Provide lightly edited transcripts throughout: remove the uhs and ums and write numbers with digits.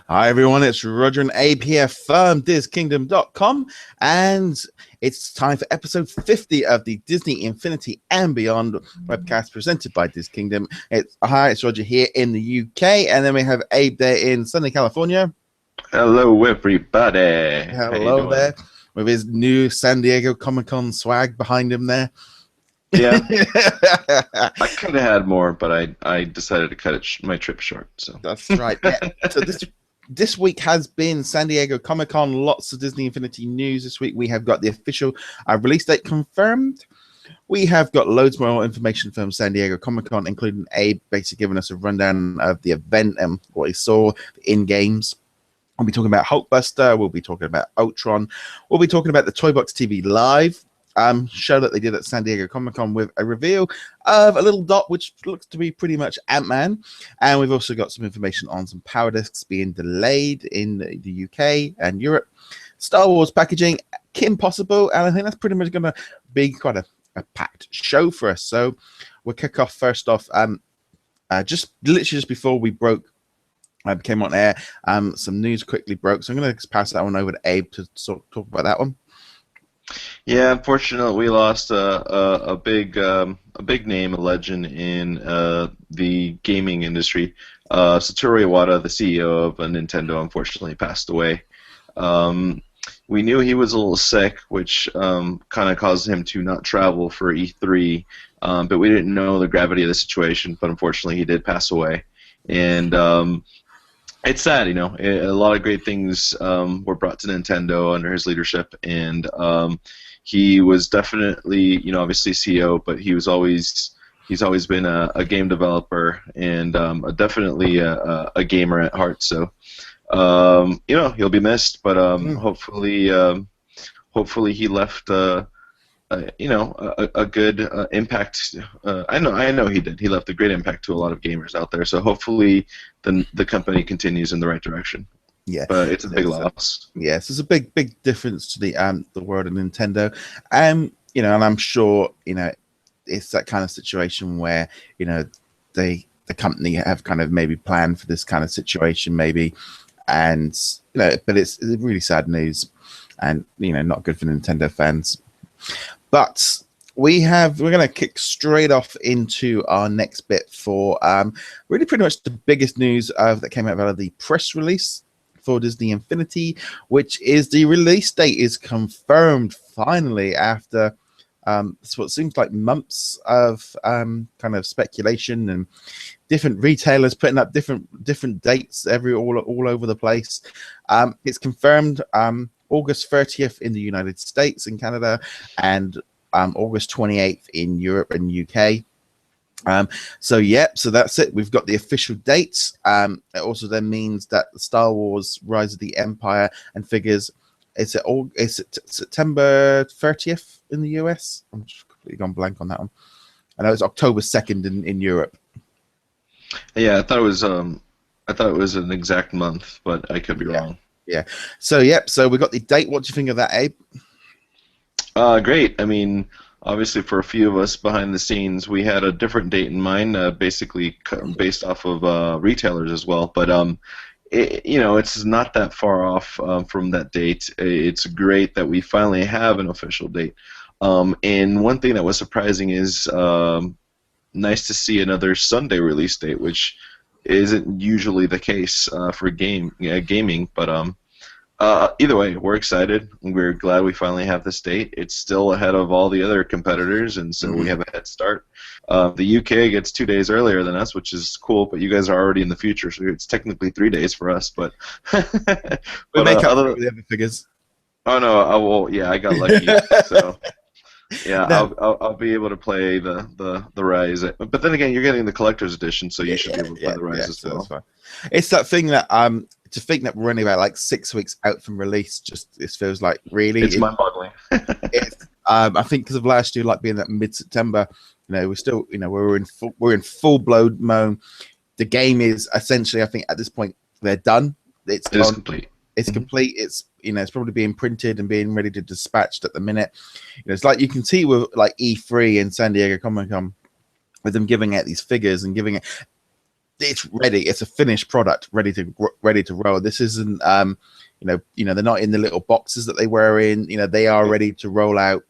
Hi everyone, it's Roger and Abe here from DisKingdom.com, and it's time for episode 50 of the Disney Infinity and Beyond webcast presented by DisKingdom. It's Roger here in the UK, and then we have Abe there in sunny California. Hello everybody. Hello there, with his new San Diego Comic-Con swag behind him there. Yeah, I could have had more, but I decided to cut my trip short. So that's right. Yeah. So this week has been San Diego Comic-Con. Lots of Disney Infinity news this week. We have got the official release date confirmed. We have got loads more information from San Diego Comic-Con, including Abe basically giving us a rundown of the event and what he saw in games. We'll be talking about Hulkbuster. We'll be talking about Ultron. We'll be talking about the Toy Box TV Live show that they did at San Diego Comic-Con with a reveal of a little dot which looks to be pretty much Ant-Man, and we've also got some information on some power discs being delayed in the UK and Europe, Star Wars packaging, Kim Possible, and I think that's pretty much going to be quite a packed show for us. So we'll kick off first off just before we came on air, some news quickly broke, so I'm going to pass that one over to Abe to sort of talk about that one. Yeah, unfortunately, we lost a big name, a legend in the gaming industry. Satoru Iwata, the CEO of Nintendo, unfortunately passed away. We knew he was a little sick, which kind of caused him to not travel for E3, but we didn't know the gravity of the situation. But unfortunately, he did pass away, and it's sad, you know. A lot of great things were brought to Nintendo under his leadership, and he was definitely, you know, obviously CEO, but he's always been a game developer and definitely a gamer at heart. So, you know, he'll be missed, but hopefully he left. You know, a good impact. I know he did. He left a great impact to a lot of gamers out there. So hopefully, the company continues in the right direction. Yeah, but it's a big loss. Yes, there's a big difference to the world of Nintendo, you know, and I'm sure, you know, it's that kind of situation where, you know, the company have kind of maybe planned for this kind of situation, maybe, and you know, but it's really sad news, and you know, not good for Nintendo fans. But we're going to kick straight off into our next bit for really pretty much the biggest news that came out of the press release for Disney Infinity, which is the release date is confirmed finally after what seems like months of kind of speculation and different retailers putting up different dates all over the place. It's confirmed August 30th in the United States and Canada, and August 28th in Europe and UK. So that's it. We've got the official dates. It also then means that Star Wars Rise of the Empire and figures, is it September 30th in the US? I'm just completely gone blank on that one. I know it's October 2nd in Europe. Yeah, I thought it was an exact month, but I could be wrong. Yeah. So we got the date. What do you think of that, Abe? Great. I mean, obviously, for a few of us behind the scenes, we had a different date in mind, basically based off of retailers as well. But you know, it's not that far off from that date. It's great that we finally have an official date. And one thing that was surprising is nice to see another Sunday release date, which isn't usually the case for gaming. But either way, we're excited. We're glad we finally have this date. It's still ahead of all the other competitors, and so we have a head start. The UK gets 2 days earlier than us, which is cool, but you guys are already in the future, so it's technically 3 days for us. But we make up for the other figures. Oh no! Yeah, I got lucky. So yeah, I'll be able to play the Rise. But then again, you're getting the collector's edition, so you should be able to play the Rise as well. That's fine. It's that thing that to think that we're only about like 6 weeks out from release, just it feels like really it's mind-boggling. I think because of last year, like being that mid-September, you know, we're still, you know, we're in full blown mode. The game is essentially, I think at this point, they're done. It is complete. It's complete. It's, you know, it's probably being printed and being ready to dispatched at the minute. You know, it's like you can see with like E3 and San Diego Comic-Con, with them giving out these figures and giving it. it's ready. It's a finished product, ready to roll. This isn't, they're not in the little boxes that they were in. They are ready to roll out,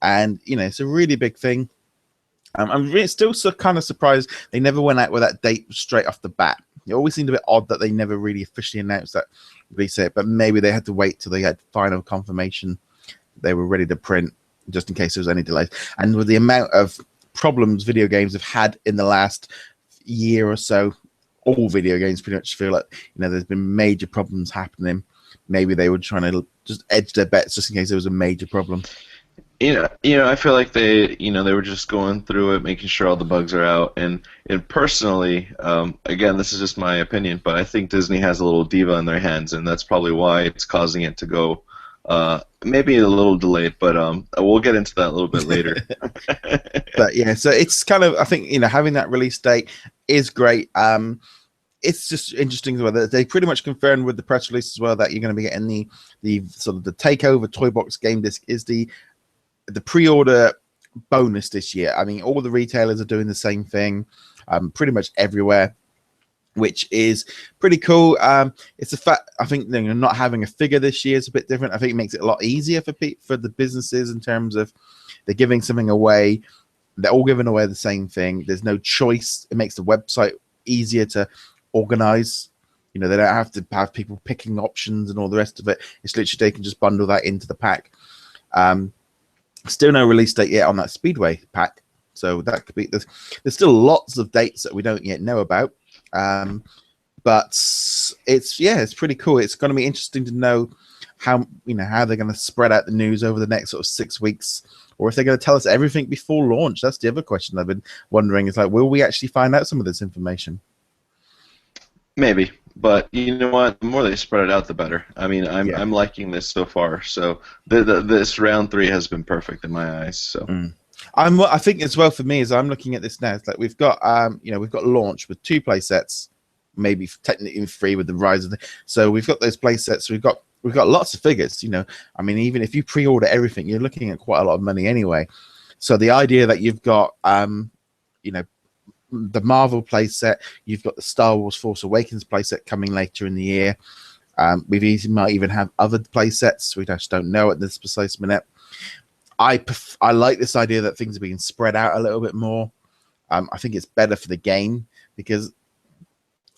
and it's a really big thing. I'm still kind of surprised they never went out with that date straight off the bat. It always seemed a bit odd that they never really officially announced that release date, but maybe they had to wait till they had final confirmation they were ready to print, just in case there was any delays. And with the amount of problems video games have had in the last year or so, all video games pretty much feel like there's been major problems happening. Maybe they were trying to just edge their bets just in case there was a major problem. I feel like they were just going through it, making sure all the bugs are out. And personally, again, this is just my opinion, but I think Disney has a little diva in their hands, and that's probably why it's causing it to go maybe a little delayed. But we'll get into that a little bit later. But yeah, so it's kind of, I think having that release date is great. It's just interesting that they pretty much confirmed with the press release as well that you're going to be getting the sort of the takeover toy box game disc is the pre-order bonus this year. I mean, all the retailers are doing the same thing, pretty much everywhere, which is pretty cool. It's a fact. I think not having a figure this year is a bit different. I think it makes it a lot easier for the businesses in terms of they're giving something away. They're all giving away the same thing. There's no choice. It makes the website easier to organize. They don't have to have people picking options and all the rest of it. It's literally they can just bundle that into the pack. Still no release date yet on that Speedway pack, so that could be there's still lots of dates that we don't yet know about, but it's pretty cool. It's going to be interesting to know how they're going to spread out the news over the next sort of 6 weeks, or if they're going to tell us everything before launch. That's the other question I've been wondering, is like, will we actually find out some of this information? Maybe. But you know what? The more they spread it out, the better. I mean, I'm liking this so far. So this round 3 has been perfect in my eyes. So I think as well for me is I'm looking at this now. It's like we've got we've got launch with 2 play sets, maybe technically 3 with the rise of so we've got those play sets. We've got lots of figures. I mean, even if you pre-order everything, you're looking at quite a lot of money anyway. So the idea that you've got the Marvel playset, you've got the Star Wars Force Awakens playset coming later in the year. Might even have other playsets. We just don't know at this precise minute. I like this idea that things are being spread out a little bit more. I think it's better for the game, because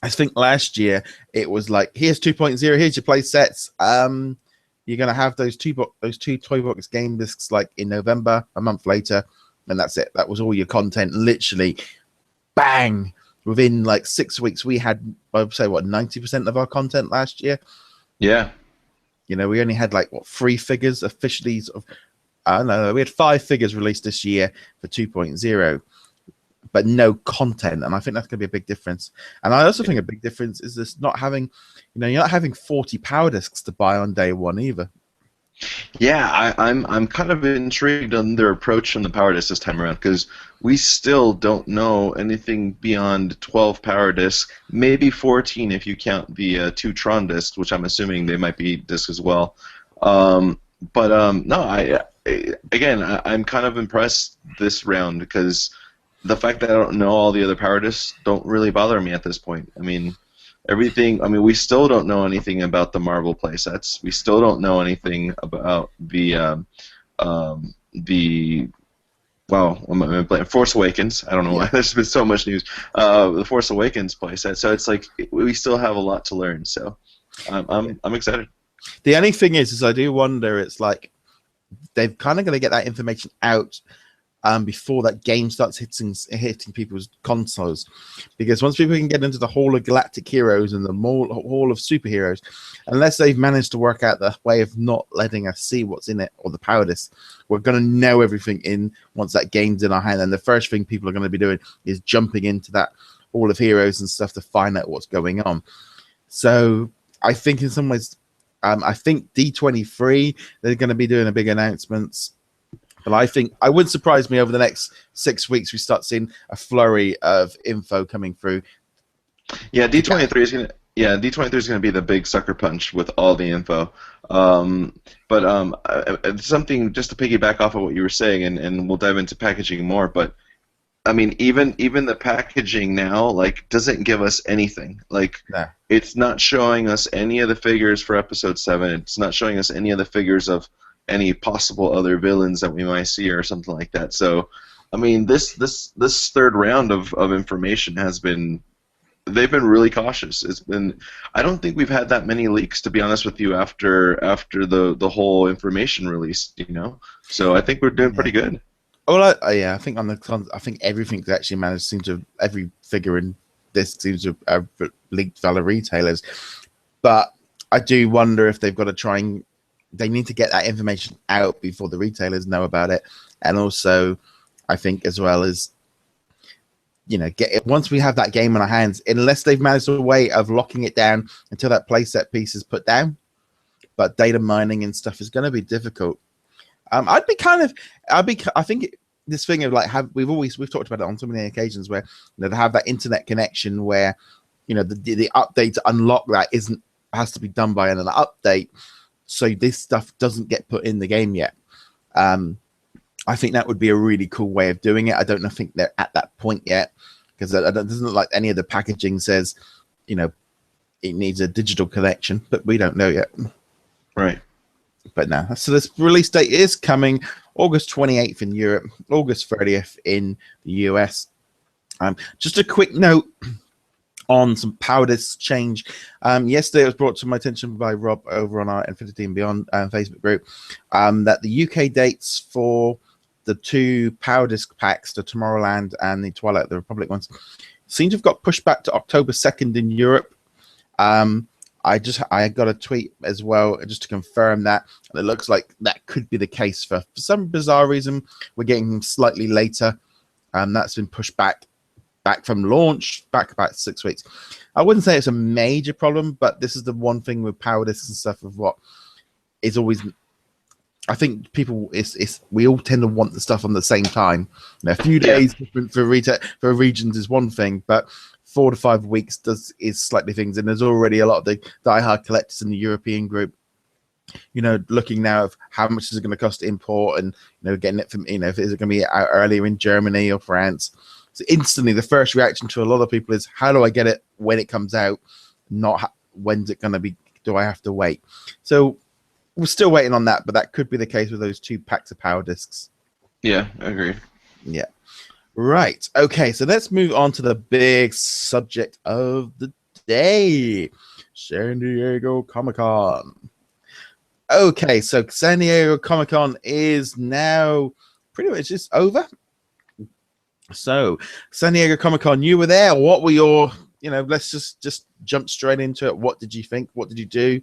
I think last year it was like, here's 2.0, here's your playsets. You're gonna have those two toy box game discs like in November, a month later, and that's it. That was all your content, literally. Bang! Within like 6 weeks, we had, I would say, 90% of our content last year. Yeah. We only had 3 figures officially. I don't know. We had 5 figures released this year for 2.0, but no content, and I think that's going to be a big difference. And I also think a big difference is this not having, you're not having 40 power discs to buy on day 1 either. Yeah, I'm kind of intrigued on their approach on the power disc this time around, because we still don't know anything beyond 12 power discs, maybe 14 if you count the 2 Tron discs, which I'm assuming they might be discs as well. No, I'm kind of impressed this round, because the fact that I don't know all the other power discs don't really bother me at this point. I mean, we still don't know anything about the Marvel playsets. We still don't know anything about the Force Awakens. I don't know why there's been so much news. The Force Awakens playset. So it's like we still have a lot to learn. So I'm excited. The only thing is I do wonder. It's like they've kind of got to get that information out before that game starts hitting people's consoles, because once people can get into the Hall of Galactic Heroes and the Hall of Superheroes, unless they've managed to work out the way of not letting us see what's in it or the power disc, we're going to know everything in once that game's in our hand. And the first thing people are going to be doing is jumping into that Hall of Heroes and stuff to find out what's going on. So I think in some ways, I think D23, they're going to be doing a big announcements. But I think I wouldn't surprise me over the next 6 weeks we start seeing a flurry of info coming through. Yeah, D23 is gonna. Yeah, D23 is gonna be the big sucker punch with all the info. Something just to piggyback off of what you were saying, and we'll dive into packaging more. But I mean, even the packaging now, like, doesn't give us anything. Like, No. it's not showing us any of the figures for Episode 7. It's not showing us any of the figures of any possible other villains that we might see or something like that. So, I mean, this third round of information has been, they've been really cautious. It's been, I don't think we've had that many leaks, to be honest with you, after the whole information release. So I think we're doing Yeah. pretty good. Well, yeah, I think I think everything's actually managed seems to every figure in this seems to have leaked via retailers. But I do wonder if they've got to try and they need to get that information out before the retailers know about it, and also I think as well as get it once we have that game in our hands, unless they've managed a way of locking it down until that playset piece is put down. But data mining and stuff is going to be difficult. I think this thing of like we've talked about it on so many occasions where they have that internet connection where the update to unlock that has to be done by another update, so this stuff doesn't get put in the game yet. I think that would be a really cool way of doing it. I don't think they're at that point yet because it doesn't look like any of the packaging says it needs a digital connection, but we don't know yet. Right. But no, so this release date is coming August 28th in Europe, August 30th in the US. Just a quick note on some power disc change. Yesterday it was brought to my attention by Rob over on our Infinity and Beyond Facebook group that the UK dates for the two power disc packs, the Tomorrowland and the Twilight of the Republic ones, seem to have got pushed back to October 2nd in Europe. I got a tweet as well just to confirm that, and it looks like that could be the case for some bizarre reason. We're getting them slightly later. That's been pushed back from launch back about 6 weeks. I wouldn't say it's a major problem, but this is the one thing with power discs and stuff of what is always. I think people we all tend to want the stuff on the same time. A few days different for regions is one thing, but 4 to 5 weeks is slightly things, and there's already a lot of the diehard collectors in the European group, looking now of how much is it going to cost to import, and getting it from if is it going to be out earlier in Germany or France. So instantly, the first reaction to a lot of people is, how do I get it when it comes out? Not when's it going to be? Do I have to wait? So we're still waiting on that, but that could be the case with those two packs of power discs. Yeah, I agree. Yeah. Right. Okay, so let's move on to the big subject of the day, San Diego Comic-Con. Okay, so San Diego Comic-Con is now pretty much just over. So, San Diego Comic-Con, you were there. What were your, let's just jump straight into it. What did you think? What did you do?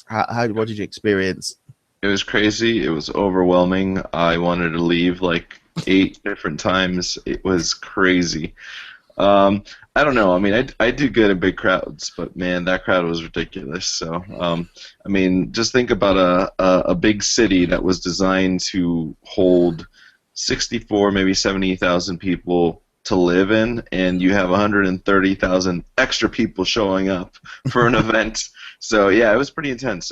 What did you experience? It was crazy. It was overwhelming. I wanted to leave like 8 different times. It was crazy. I don't know. I mean, I do good in big crowds, but man, that crowd was ridiculous. So, I mean, just think about a big city that was designed to hold 64, maybe 70,000 people to live in, and you have 130,000 extra people showing up for an event. So yeah, it was pretty intense.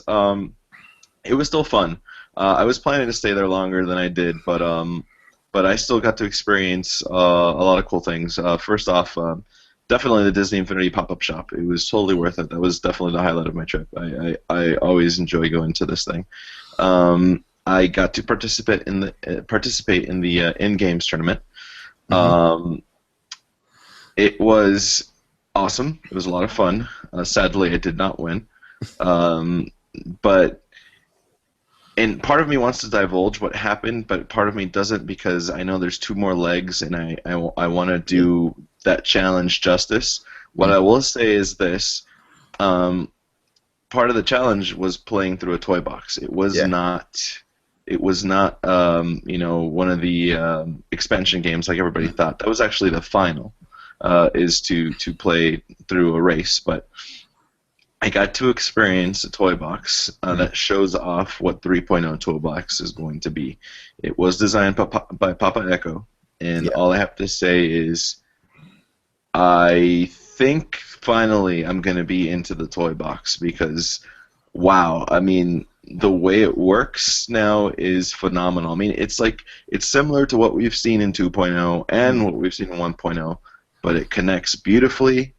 It was still fun. I was planning to stay there longer than I did, but I still got to experience a lot of cool things. First off, definitely the Disney Infinity pop-up shop. It was totally worth it. That was definitely the highlight of my trip. I always enjoy going to this thing. I got to participate in the in-games tournament. It was awesome. It was a lot of fun. Sadly, I did not win. But and part of me wants to divulge what happened, but part of me doesn't, because I know there's 2 more legs, and I want to do that challenge justice. What I will say is this: part of the challenge was playing through a toy box. It was not. It was not, one of the expansion games like everybody thought. That was actually the final, is to play through a race. But I got to experience a toy box that shows off what 3.0 toy box is going to be. It was designed by Papa Echo, and all I have to say is I think finally I'm going to be into the toy box, because, wow, I mean, the way it works now is phenomenal. I mean, it's similar to what we've seen in 2.0 and what we've seen in 1.0, but it connects beautifully.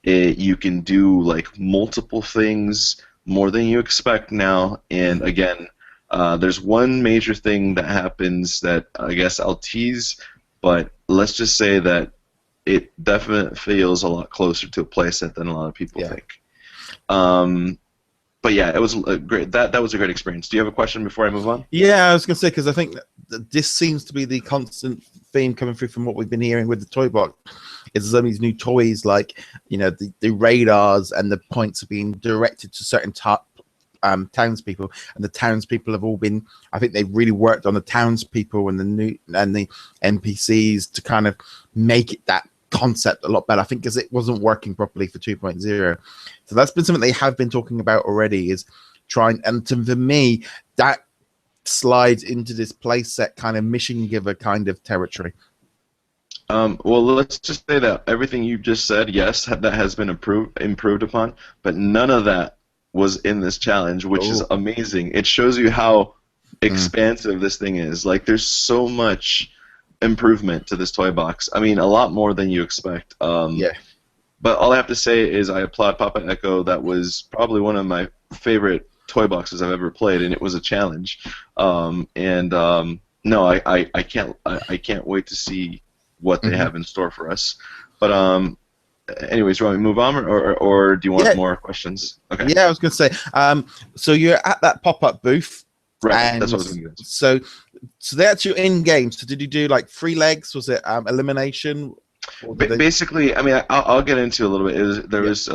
You can do like multiple things more than you expect now. And again, there's one major thing that happens that I guess I'll tease, but let's just say that it definitely feels a lot closer to a playset than a lot of people think. But yeah, it was a great. That was a great experience. Do you have a question before I move on? Yeah, I was going to say, because I think that this seems to be the constant theme coming through from what we've been hearing with the toy box. Is some of these new toys, like, you know, the radars and the points are being directed to certain townspeople, and the townspeople have all been. I think they've really worked on the townspeople and the NPCs to kind of make it that concept a lot better. I think because it wasn't working properly for 2.0, so that's been something they have been talking about already. Is trying, and for me, that slides into this playset kind of mission giver kind of territory. Well, let's just say that everything you just said, yes, that has been improved upon, but none of that was in this challenge, which is amazing. It shows you how expansive this thing is. Like, there's so much improvement to this toy box. I mean, a lot more than you expect. But all I have to say is I applaud Papa Echo. That was probably one of my favorite toy boxes I've ever played, and it was a challenge. No, I can't wait to see what they have in store for us. But anyways, do you want me to move on, or do you want more questions? Okay. Yeah, I was going to say. So you're at that pop-up booth, right? And that's what I was going to do. So that's your in game. So did you do like 3 legs? Was it elimination? Basically, I mean, I'll get into a little bit. There was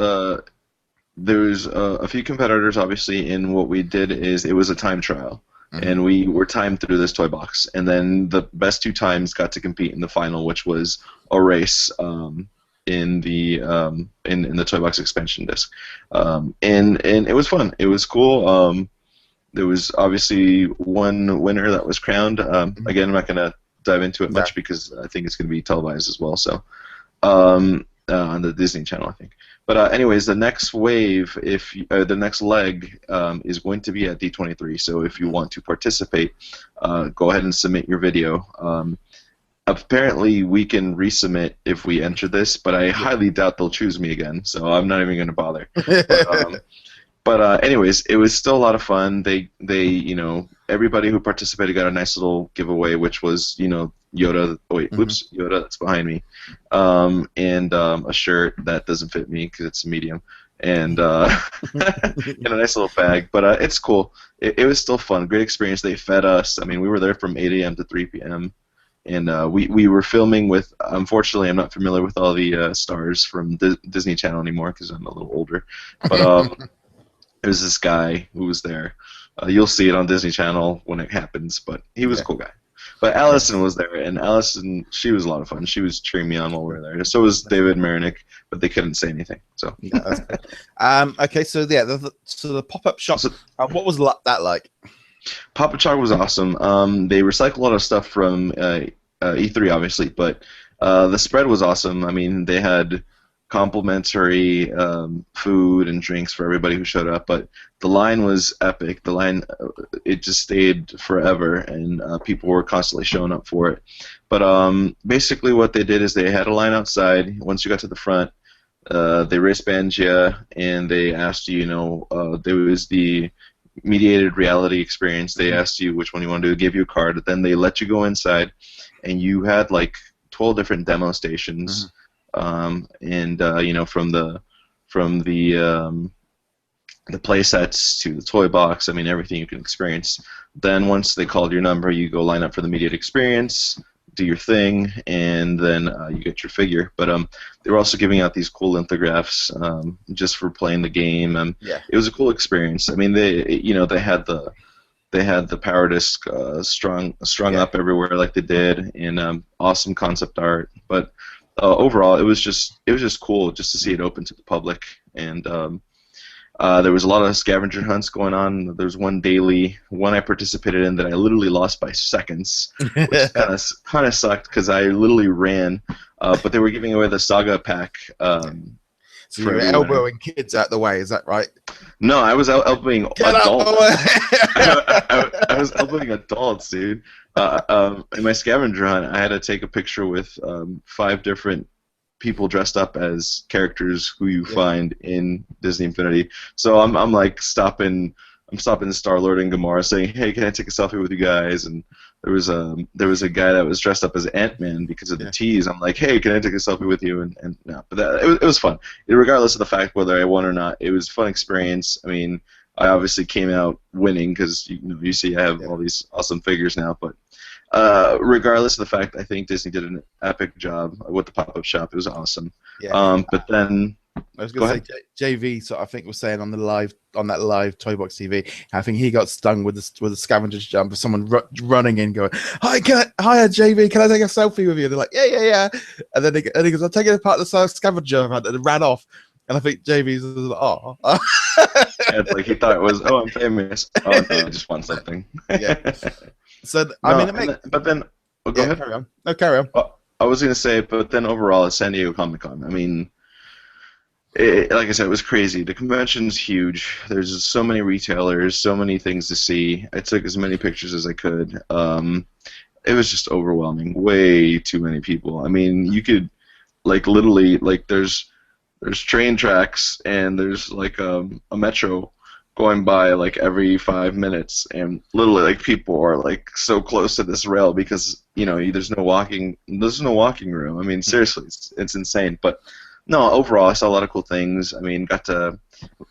a few competitors, obviously, and what we did is it was a time trial. And we were timed through this toy box, and then the best 2 times got to compete in the final, which was a race in the toy box expansion disc, and it was fun. It was cool. There was obviously one winner that was crowned. Again, I'm not going to dive into it much because I think it's going to be televised as well. So on the Disney Channel, I think. But anyways, the next wave, the next leg is going to be at D23. So if you want to participate, go ahead and submit your video. Apparently, we can resubmit if we enter this, but I highly doubt they'll choose me again. So I'm not even going to bother. But anyways, it was still a lot of fun. They everybody who participated got a nice little giveaway, which was Yoda. Oh wait, oops, Yoda, that's behind me. And a shirt that doesn't fit me because it's a medium, and a nice little bag. But it's cool. It was still fun. Great experience. They fed us. I mean, we were there from 8 a.m. to 3 p.m. And we were filming with. Unfortunately, I'm not familiar with all the stars from Disney Channel anymore because I'm a little older. But there's this guy who was there. You'll see it on Disney Channel when it happens, but he was a cool guy. But Allison was there, and Allison, she was a lot of fun. She was cheering me on while we were there. So was David Marinick, but they couldn't say anything. So okay, so the pop-up shop. What was that like? Pop-up shop was awesome. They recycled a lot of stuff from E3, obviously, but the spread was awesome. I mean, they had complimentary food and drinks for everybody who showed up, but the line was epic. The line, it just stayed forever, and people were constantly showing up for it. But basically what they did is they had a line outside. Once you got to the front, they wristband you, and they asked you, there was the mediated reality experience. They asked you which one you wanted to give you a card, then they let you go inside, and you had like 12 different demo stations. From the play sets to the toy box, I mean, everything you can experience. Then once they called your number, you go line up for the immediate experience, do your thing, and then you get your figure. But they were also giving out these cool lithographs just for playing the game. It was a cool experience. I mean, they had the power disc strung up everywhere like they did, and awesome concept art. But overall, it was just cool just to see it open to the public, and there was a lot of scavenger hunts going on. There was one I participated in that I literally lost by seconds, which kind of sucked because I literally ran. But they were giving away the Saga pack. So you were elbowing kids out the way, is that right? No, I was elbowing adults. I was elbowing adults, dude. In my scavenger hunt, I had to take a picture with 5 different people dressed up as characters who you find in Disney Infinity. So I'm like stopping Star-Lord and Gamora, saying, "Hey, can I take a selfie with you guys?" And there was a guy that was dressed up as Ant-Man because of the tease. I'm like, "Hey, can I take a selfie with you?" And no, but it was fun. Regardless of the fact whether I won or not, it was a fun experience. I mean, I obviously came out winning because you see I have all these awesome figures now. But regardless of the fact, I think Disney did an epic job with the pop-up shop. It was awesome. Yeah. But then I was going to say JV. So I think was saying on that live Toy Box TV. I think he got stung with a scavenger's jump of someone running in, going, "Hi, JV, can I take a selfie with you?" They're like, "Yeah." And then he goes, "I'll take it part of the scavenger hunt," and ran off. And I think JV's like, "Oh." It's like he thought it was, "Oh, I'm famous." Oh no, I just want something. Yeah. So go ahead. Carry on. No, carry on. Well, I was gonna say, but then overall, at San Diego Comic-Con, I mean, like I said, it was crazy. The convention's huge. There's just so many retailers, so many things to see. I took as many pictures as I could. It was just overwhelming. Way too many people. I mean, you could, like, literally, like, there's train tracks and there's like a metro going by like every 5 minutes, and literally like people are like so close to this rail because there's no walking room. I mean, seriously, it's insane. But no, overall, I saw a lot of cool things. I mean,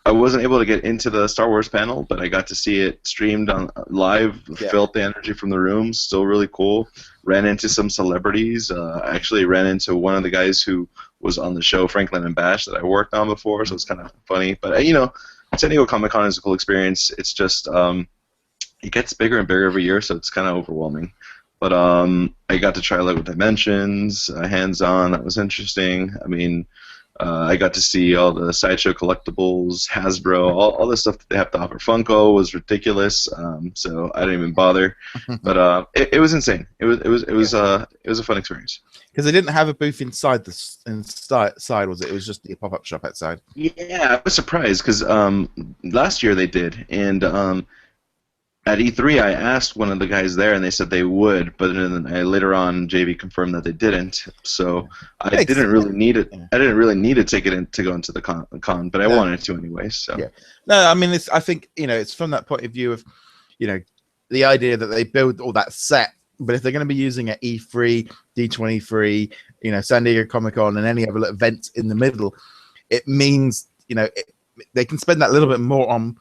I wasn't able to get into the Star Wars panel, but I got to see it streamed on live. Felt the energy from the room. Still really cool. Ran into some celebrities. I actually ran into one of the guys who was on the show, Franklin and Bash, that I worked on before, so it's kind of funny. But San Diego Comic-Con is a cool experience. It's just it gets bigger and bigger every year, so it's kind of overwhelming. But I got to try LEGO Dimensions, hands-on. That was interesting. I mean, I got to see all the Sideshow collectibles, Hasbro, all the stuff that they have to offer. Funko was ridiculous, so I didn't even bother. But it was insane. It was a fun experience. Because they didn't have a booth inside side, was it? It was just the pop-up shop outside. Yeah, I was surprised because last year they did, and at E3 I asked one of the guys there, and they said they would, but then later on JV confirmed that they didn't. So I didn't really need it. I didn't really need a ticket to go into the con, but I wanted to anyway. So no, I mean, I think it's from that point of view of the idea that they build all that set. But if they're going to be using at E3, D23, San Diego Comic-Con, and any other events in the middle, it means they can spend that little bit more on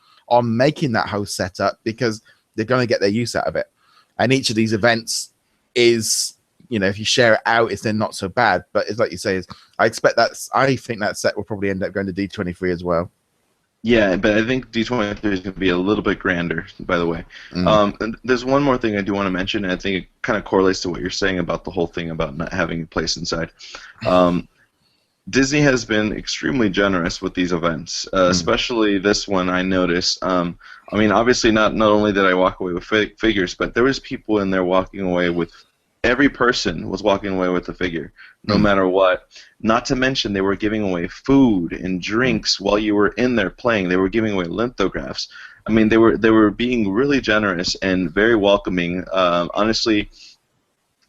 making that whole setup because they're going to get their use out of it. And each of these events is, if you share it out, it's then not so bad. But it's like you say, I think that set will probably end up going to D23 as well. Yeah, but I think D23 is going to be a little bit grander, by the way. And there's one more thing I do want to mention, and I think it kind of correlates to what you're saying about the whole thing about not having a place inside. Disney has been extremely generous with these events, especially this one I noticed. I mean, obviously not only did I walk away with figures, but there was people in there walking away with every person was walking away with a figure, no matter what. Not to mention they were giving away food and drinks while you were in there playing. They were giving away lithographs. I mean, they were being really generous and very welcoming. Honestly,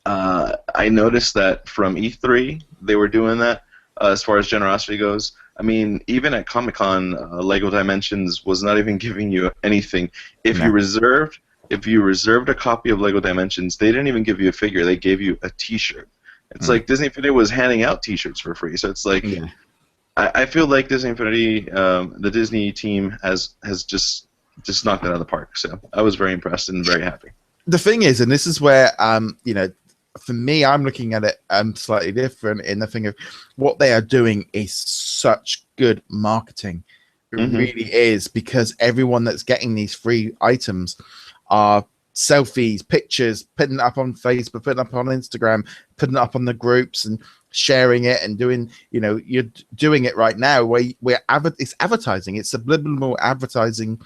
I noticed that from E3 they were doing that as far as generosity goes. I mean, even at Comic-Con, LEGO Dimensions was not even giving you anything. If you reserved a copy of LEGO Dimensions, they didn't even give you a figure. They gave you a T-shirt. It's like Disney Infinity was handing out T-shirts for free. So it's like, I feel like Disney Infinity, the Disney team has just knocked it out of the park. So I was very impressed and very happy. The thing is, and this is where for me, I'm looking at it slightly different in the thing of what they are doing is such good marketing. It really is, because everyone that's getting these free items are selfies, pictures, putting it up on Facebook, putting it up on Instagram, putting it up on the groups and sharing it and doing, you're doing it right now where it's advertising, it's subliminal advertising,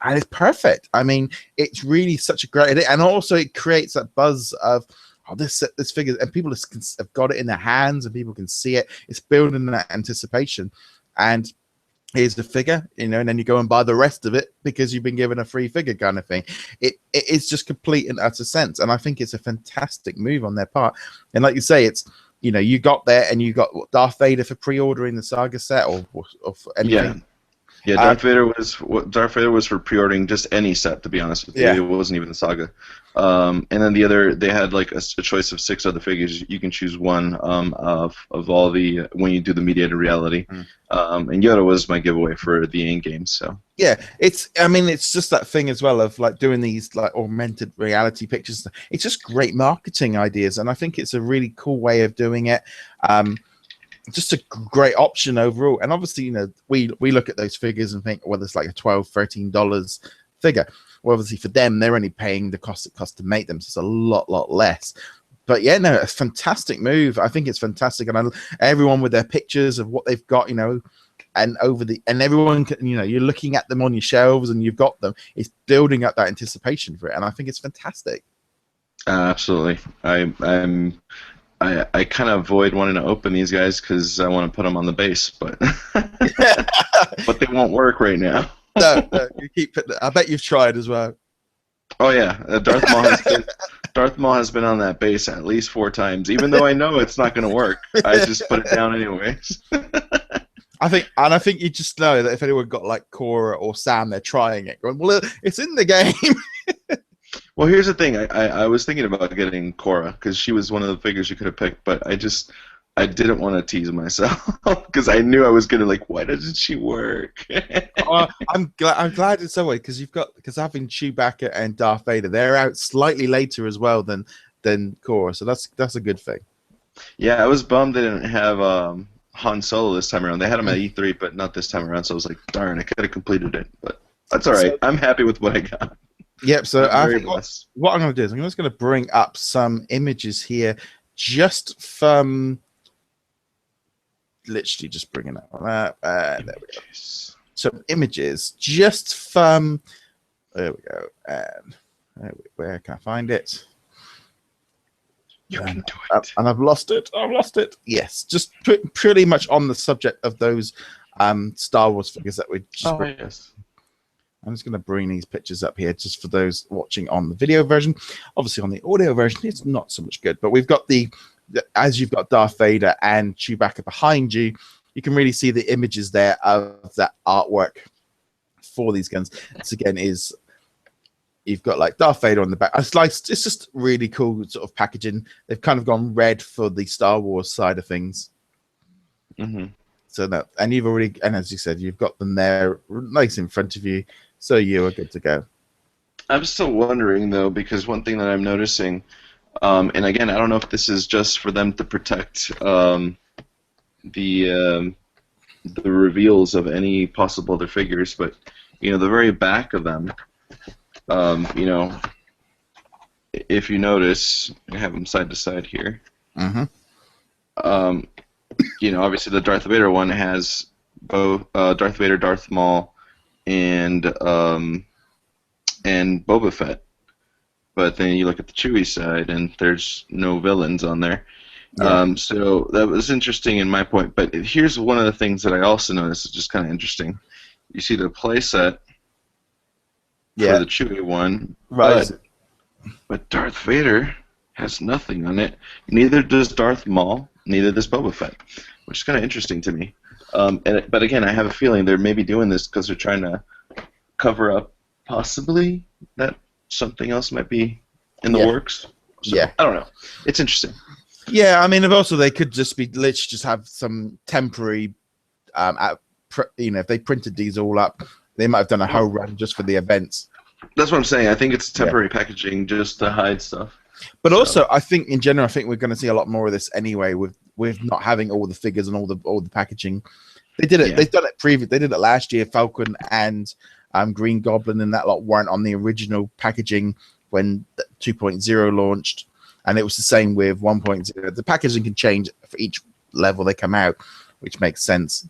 and it's perfect. I mean, it's really such a great idea. And also it creates that buzz of, this figure, and people have got it in their hands and people can see it. It's building that anticipation. and here's the figure, you know, and then you go and buy the rest of it because you've been given a free figure kind of thing. It is just complete and utter sense, and I think it's a fantastic move on their part. And like you say, it's, you know, you got there and you got Darth Vader for pre-ordering the Saga set or for anything. Yeah, Darth Vader was for pre-ordering just any set, to be honest with you. It wasn't even the Saga. And then the other, they had like a choice of 6 other figures. You can choose one of all the, when you do the mediated reality. And Yoda was my giveaway for the end game. So yeah, it's just that thing as well of like doing these like augmented reality pictures. It's just great marketing ideas, and I think it's a really cool way of doing it. Just a great option overall. And obviously, you know, we look at those figures and think, well, it's like a $12-13 figure. Well, obviously for them, they're only paying the cost it costs to make them, so it's a lot less. But yeah, no, a fantastic move. I think it's fantastic, and everyone with their pictures of what they've got, you know, and everyone can, you know, you're looking at them on your shelves and you've got them. It's building up that anticipation for it, and I think it's fantastic. Absolutely. I kind of avoid wanting to open these guys because I want to put them on the base, but but they won't work right now. No, you keep. I bet you've tried as well. Oh yeah, Darth Maul has been on that base at least 4 times, even though I know it's not going to work. I just put it down anyways. I think you just know that if anyone got like Cora or Sam, they're trying it. Going, well, it's in the game. Well, here's the thing. I was thinking about getting Cora because she was one of the figures you could have picked, but I didn't want to tease myself because I knew I was gonna like, why doesn't she work? I'm glad in some way because having Chewbacca and Darth Vader, they're out slightly later as well than Cora, so that's a good thing. Yeah, I was bummed they didn't have Han Solo this time around. They had him at E3, but not this time around. So I was like, darn, I could have completed it, but that's all right. I'm happy with what I got. Yep. So I think what I'm going to do is I'm just going to bring up some images here, just from literally just bringing up that. There we go. Some images just from. There we go. And where can I find it? You can do it. And I've lost it. Yes, just pretty much on the subject of those Star Wars figures that we just. Yes. I'm just going to bring these pictures up here just for those watching on the video version. Obviously, on the audio version, it's not so much good. But we've got as you've got Darth Vader and Chewbacca behind you, you can really see the images there of that artwork for these guns. This again is, you've got like Darth Vader on the back. It's just really cool sort of packaging. They've kind of gone red for the Star Wars side of things. Mm-hmm. So that, and as you said, you've got them there nice in front of you. So you are good to go. I'm still wondering, though, because one thing that I'm noticing, and again, I don't know if this is just for them to protect the reveals of any possible other figures, but, you know, the very back of them, you know, if you notice, I have them side to side here. Mm-hmm. You know, obviously the Darth Vader one has both Darth Vader, Darth Maul, and Boba Fett, but then you look at the Chewie side, and there's no villains on there. Yeah. So that was interesting in my point. But here's one of the things that I also noticed is just kind of interesting. You see the play set for the Chewie one, right? But Darth Vader has nothing on it. Neither does Darth Maul. Neither does Boba Fett, which is kind of interesting to me. But again, I have a feeling they're maybe doing this because they're trying to cover up possibly that something else might be in the works. So, I don't know. It's interesting. Yeah, I mean, if also they could just be literally just have some temporary, you know, if they printed these all up, they might have done a whole run just for the events. That's what I'm saying. I think it's temporary packaging just to hide stuff. But also, I think in general, I think we're going to see a lot more of this anyway with not having all the figures and all the packaging. They did it. Yeah. They've done it previously. They did it last year. Falcon and Green Goblin and that lot weren't on the original packaging when 2.0 launched, and it was the same with 1.0. The packaging can change for each level they come out, which makes sense.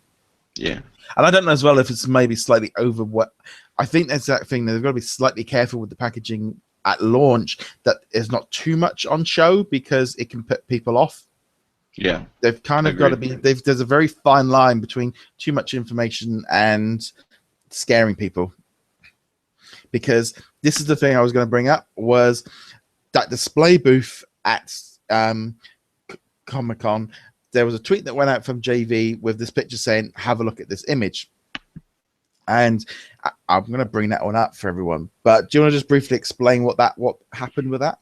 Yeah. And I don't know as well if it's maybe slightly over what. I think that's that thing. They've got to be slightly careful with the packaging at launch, that is not too much on show because it can put people off. Yeah, They've kind of got to be. There's a very fine line between too much information and scaring people. Because this is the thing I was going to bring up, was that display booth at Comic-Con. There was a tweet that went out from JV with this picture saying, "Have a look at this image." And I'm going to bring that one up for everyone. But do you want to just briefly explain what happened with that?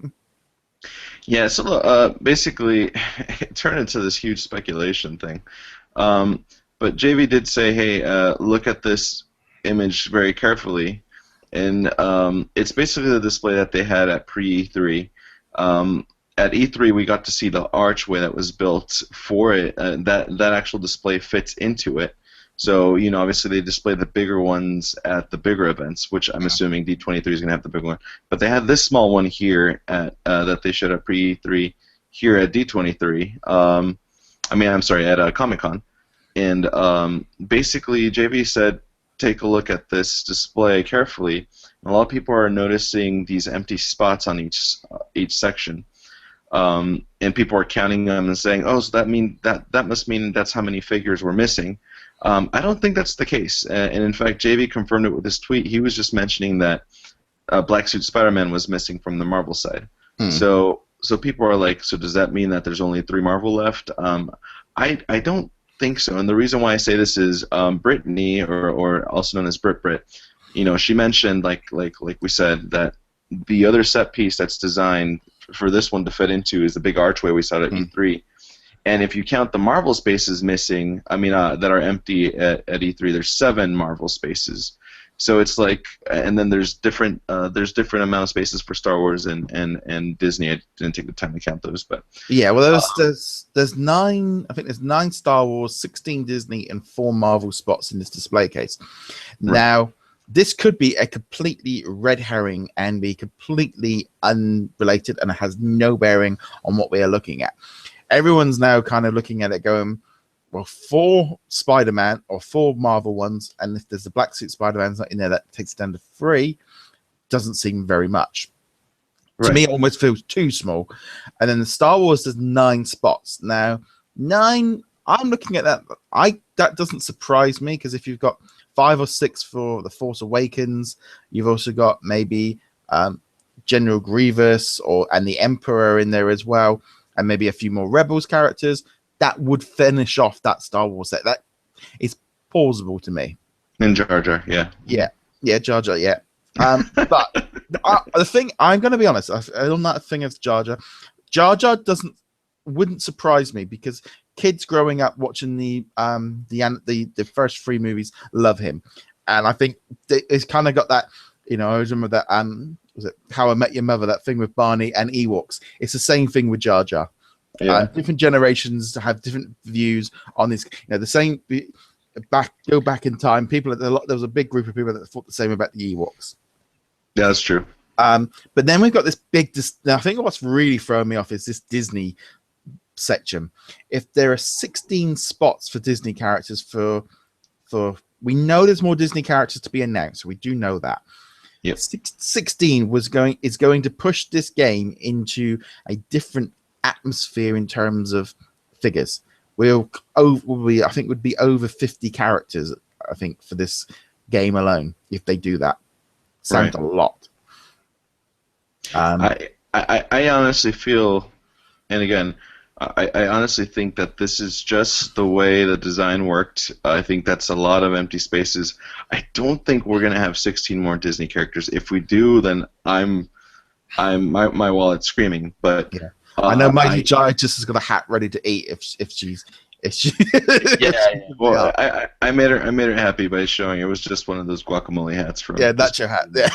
Yeah, so basically, it turned into this huge speculation thing. But JV did say, hey, look at this image very carefully. And it's basically the display that they had at pre-E3. At E3, we got to see the archway that was built for it. That actual display fits into it. So, obviously they display the bigger ones at the bigger events, which I'm assuming D23 is going to have the big one. But they have this small one here at that they showed at pre-E3 here at D23. I'm sorry, at Comic-Con. And basically JV said, take a look at this display carefully. And a lot of people are noticing these empty spots on each section. And people are counting them and saying, oh, so that must mean that's how many figures we're missing. I don't think that's the case. And in fact, JV confirmed it with his tweet. He was just mentioning that Black Suit Spider-Man was missing from the Marvel side. So people are like, so does that mean that there's only 3 Marvel left? I don't think so. And the reason why I say this is Brittany, or also known as Brit, she mentioned, like we said, that the other set piece that's designed for this one to fit into is the big archway we saw at E3. And if you count the Marvel spaces missing, that are empty at E3, there's 7 Marvel spaces. So it's like, and then there's different amount of spaces for Star Wars and Disney. I didn't take the time to count those, but yeah, well, there's 9. I think there's 9 Star Wars, 16 Disney, and 4 Marvel spots in this display case. Right. Now, this could be a completely red herring and be completely unrelated, and it has no bearing on what we are looking at. Everyone's now kind of looking at it going, well, 4 Spider-Man or 4 Marvel ones, and if there's the Black Suit Spider-Man's not in there, that takes it down to 3. Doesn't seem very much. Right. To me, it almost feels too small. And then the Star Wars, there's 9 spots. Now, 9, I'm looking at that. That doesn't surprise me, because if you've got 5 or 6 for The Force Awakens, you've also got maybe General Grievous and the Emperor in there as well, and maybe a few more Rebels characters. That would finish off that Star Wars set. That is plausible to me. And Jar Jar, yeah. Yeah, Jar Jar, yeah. But the thing, I'm going to be honest, on that thing of Jar Jar wouldn't surprise me, because kids growing up watching the first 3 movies love him. And I think it's kind of got that, I remember that, was it How I Met Your Mother, that thing with Barney and Ewoks? It's the same thing with Jar Jar. Yeah. Different generations have different views on this. The same. Go back in time. There was a big group of people that thought the same about the Ewoks. Yeah, that's true. But then we've got this big. Now, I think what's really throwing me off is this Disney section. If there are 16 spots for Disney characters for we know there's more Disney characters to be announced. We do know that. Yep. 16 is going to push this game into a different atmosphere in terms of figures. I think would be over 50 characters, I think, for this game alone, if they do that. Sounds right. A lot. I honestly feel, and again, I honestly think that this is just the way the design worked. I think that's a lot of empty spaces. I don't think we're gonna have 16 more Disney characters. If we do, then my wallet's screaming. But yeah. I know Mighty Giant just has got a hat ready to eat if she. Yeah. Well, I made her happy by showing it was just one of those guacamole hats from. Yeah, that's your hat. Yeah.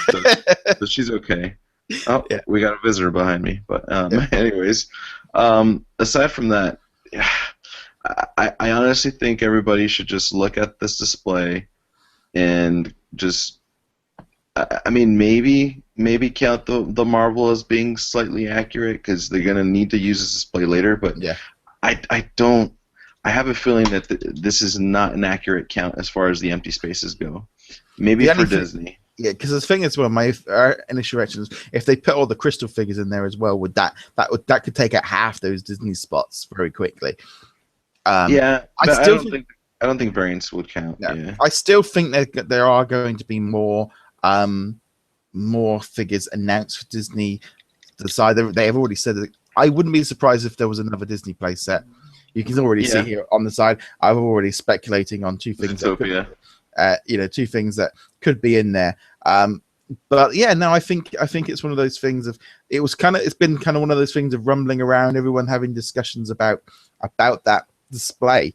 So she's okay. Oh, yeah. We got a visitor behind me. But yeah. Anyways, aside from that, I honestly think everybody should just look at this display and just. I mean, maybe count the Marvel as being slightly accurate, because they're gonna need to use this display later. But yeah, I don't. I have a feeling that this is not an accurate count as far as the empty spaces go. Maybe for Disney. Yeah, because the thing is, well, my initial reaction is if they put all the crystal figures in there as well, that could take out half those Disney spots very quickly. Yeah, I but still think I don't think variants would count. no, Yeah. I still think there are going to be more figures announced for Disney. The side they have already said that. I wouldn't be surprised if there was another Disney playset. You can already see here on the side. I'm already speculating on two things. Zootopia. Two things that could be in there. But yeah, no, I think it's one of those things of it's been kind of one of those things of rumbling around, everyone having discussions about that display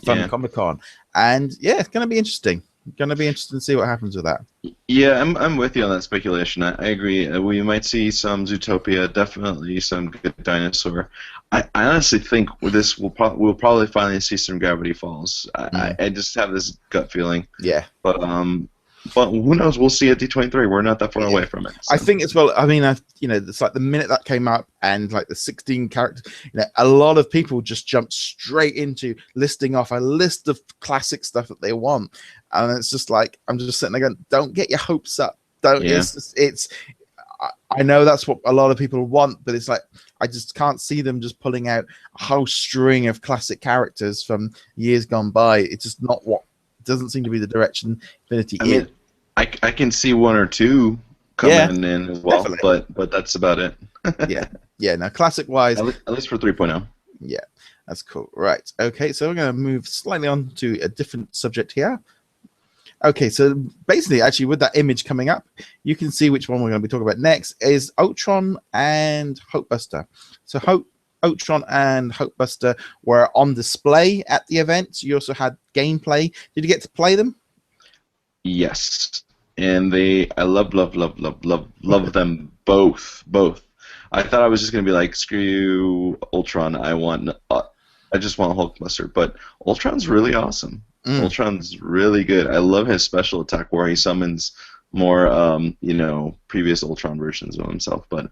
from Comic-Con, and yeah, it's going to be interesting. Going to be interesting to see what happens with that. Yeah, I'm with you on that speculation. I agree. We might see some Zootopia, definitely some good dinosaur. I honestly think we'll probably finally see some Gravity Falls. I just have this gut feeling. Yeah. But who knows? We'll see at D23. We're not that far away from it. So. I think as well. I mean, it's like the minute that came up and like the 16 characters, a lot of people just jumped straight into listing off a list of classic stuff that they want, and it's just like I'm just sitting there going, "Don't get your hopes up. Don't." Yeah. I know that's what a lot of people want, but it's like I just can't see them just pulling out a whole string of classic characters from years gone by. It's just not what. Doesn't seem to be the direction Infinity is. I can see one or two coming in as well, definitely. but that's about it. yeah. Now, classic wise, at least for 3.0. Yeah, that's cool. Right. Okay, so we're going to move slightly on to a different subject here. Okay, so basically, actually, with that image coming up, you can see which one we're going to be talking about next is Ultron and Hulkbuster. So Ultron and Hulkbuster were on display at the event. You also had gameplay. Did you get to play them? Yes, and I love them both. I thought I was just gonna be like, screw you, Ultron. I just want Hulkbuster, but Ultron's really awesome. Ultron's really good. I love his special attack where he summons more, previous Ultron versions of himself. But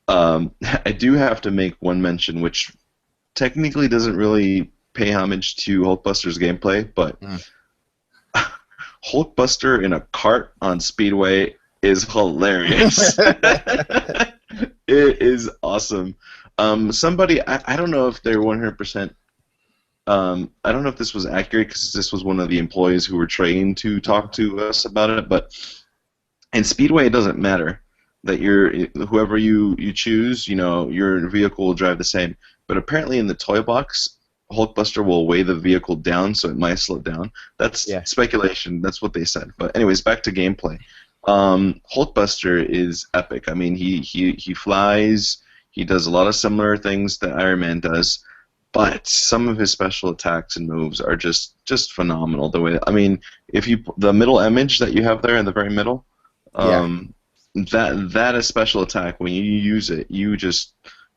I do have to make one mention, which technically doesn't really pay homage to Hulkbuster's gameplay, but Hulkbuster in a cart on Speedway is hilarious. It is awesome. Somebody, I don't know if they're 100%. I don't know if this was accurate because this was one of the employees who were trained to talk to us about it. But in Speedway, it doesn't matter that whoever you choose, your vehicle will drive the same. But apparently, in the toy box, Hulkbuster will weigh the vehicle down, so it might slow down. That's speculation. That's what they said. But anyways, back to gameplay. Hulkbuster is epic. I mean, he flies. He does a lot of similar things that Iron Man does, but some of his special attacks and moves are just phenomenal. The way, I mean, the middle image that you have there in the very middle, that is special attack. When you use it, you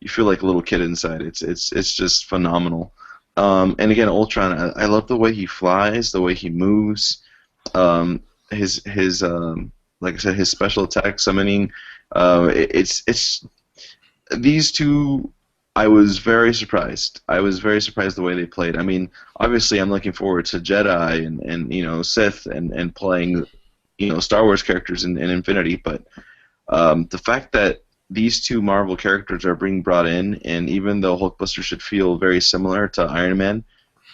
feel like a little kid inside. It's just phenomenal. And again, Ultron, I love the way he flies, the way he moves, his like I said, his special attack summoning. It's these two. I was very surprised. I was very surprised the way they played. I mean, obviously, I'm looking forward to Jedi and Sith and playing Star Wars characters in Infinity, but the fact that these two Marvel characters are being brought in, and even though Hulkbuster should feel very similar to Iron Man,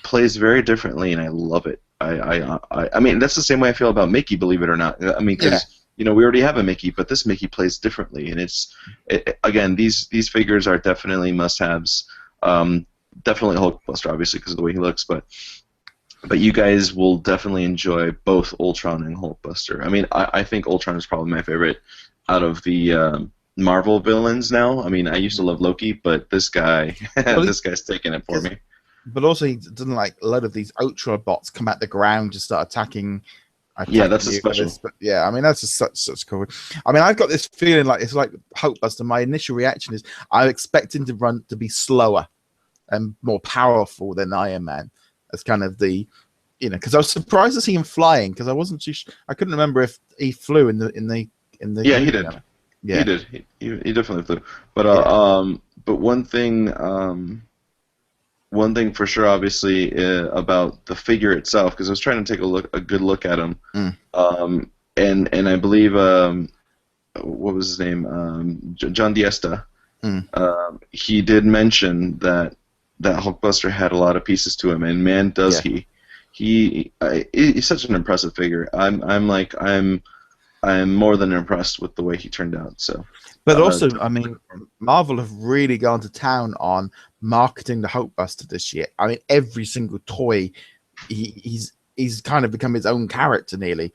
plays very differently, and I love it. I mean, that's the same way I feel about Mickey, believe it or not. I mean, because we already have a Mickey, but this Mickey plays differently, and again, these figures are definitely must-haves. Definitely Hulkbuster, obviously, because of the way he looks, but you guys will definitely enjoy both Ultron and Hulkbuster. I mean, I think Ultron is probably my favorite out of the Marvel villains now. I mean, I used to love Loki, but this guy, this guy's taking it for me. But also, he doesn't like a lot of these Ultra bots come at the ground to start attacking. Yeah, that's a special. Yeah, I mean, that's just such cool. I mean, I've got this feeling like it's like Hulkbuster. My initial reaction is I'm expecting to be slower and more powerful than Iron Man. As kind of the, because I was surprised to see him flying because I wasn't too. I couldn't remember if he flew in the. Yeah, he did. Yeah, he did. He definitely flew. But but one thing for sure, obviously, about the figure itself, because I was trying to take a good look at him. and I believe what was his name? John Diesta. He did mention that Hulkbuster had a lot of pieces to him, and man, does he! He's such an impressive figure. I'm more than impressed with the way he turned out. So, but also, I mean, Marvel have really gone to town on marketing the Hulkbuster this year. I mean, every single toy, he's kind of become his own character nearly.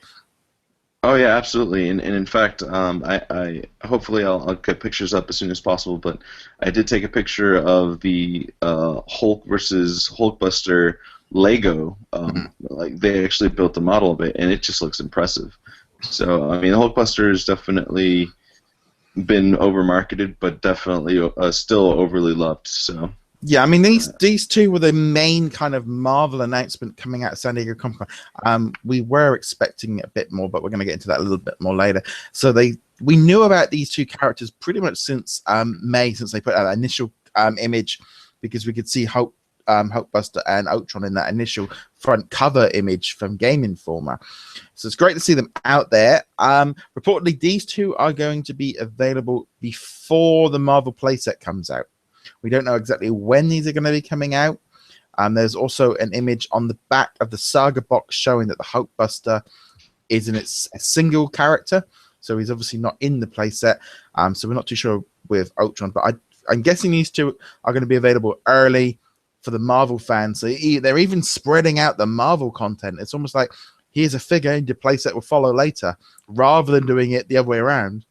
Oh yeah, absolutely. And in fact, I hopefully I'll get pictures up as soon as possible. But I did take a picture of the Hulk versus Hulkbuster Lego. Like they actually built the model of it, and it just looks impressive. So I mean, Hulkbuster has definitely been overmarketed, but definitely still overly loved. So. Yeah, I mean these two were the main kind of Marvel announcement coming out of San Diego Comic-Con. We were expecting a bit more, but we're going to get into that a little bit more later. So we knew about these two characters pretty much since May, since they put out that initial image, because we could see Hulkbuster and Ultron in that initial front cover image from Game Informer. So it's great to see them out there. Reportedly, these two are going to be available before the Marvel playset comes out. We don't know exactly when these are going to be coming out. There's also an image on the back of the Saga box showing that the Hulkbuster is in a single character, so he's obviously not in the playset. So we're not too sure with Ultron, but I'm guessing these two are going to be available early for the Marvel fans. So they're even spreading out the Marvel content. It's almost like here's a figure, and your playset will follow later, rather than doing it the other way around.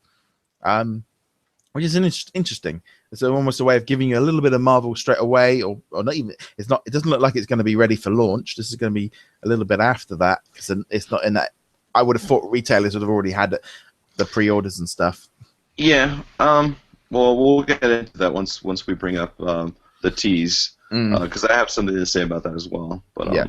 Which is interesting. It's almost a way of giving you a little bit of Marvel straight away, or not even. It's not. It doesn't look like it's going to be ready for launch. This is going to be a little bit after that, because it's not in that. I would have thought retailers would have already had the pre-orders and stuff. Yeah. Well, we'll get into that once we bring up the tease, because I have something to say about that as well. But yeah.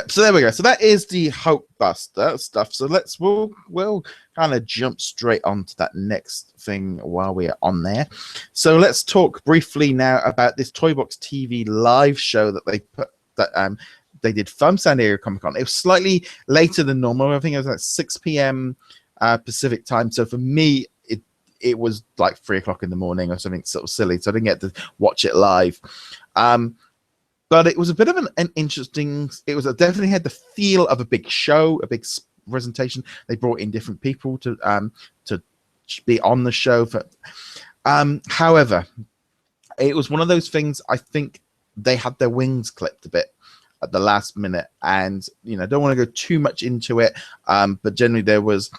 So there we go. So that is the Hulkbuster stuff. So we'll kind of jump straight onto that next thing while we are on there. So let's talk briefly now about this Toy Box TV live show that they did from San Diego Comic-Con. It was slightly later than normal. I think it was like 6 p.m. Pacific time. So for me, it was like 3 o'clock in the morning or something sort of silly. So I didn't get to watch it live. But it was a bit of an interesting. It definitely had the feel of a big show, a big presentation. They brought in different people to be on the show. However, it was one of those things. I think they had their wings clipped a bit at the last minute, and don't want to go too much into it. But generally, there was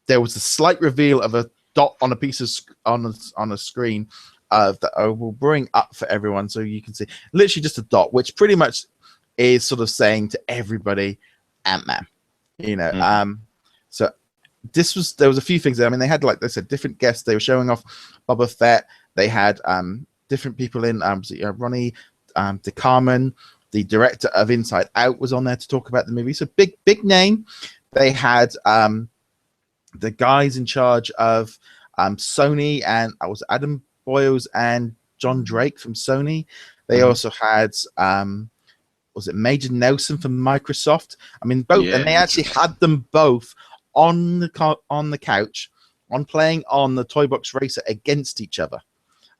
a slight reveal of a dot on a piece of on a screen. That I will bring up for everyone so you can see, literally just a dot, which pretty much is sort of saying to everybody, Ant-Man. So there was a few things there. I mean, they had, like they said, different guests. They were showing off Boba Fett. They had different people in. Ronnie DeCarmen, the director of Inside Out, was on there to talk about the movie. So big name. They had the guys in charge of Sony, and I was Adam Boyles and John Drake from Sony. They also had was it Major Nelson from Microsoft? I mean, both, and they actually had them both on the couch, playing on the Toy Box Racer against each other.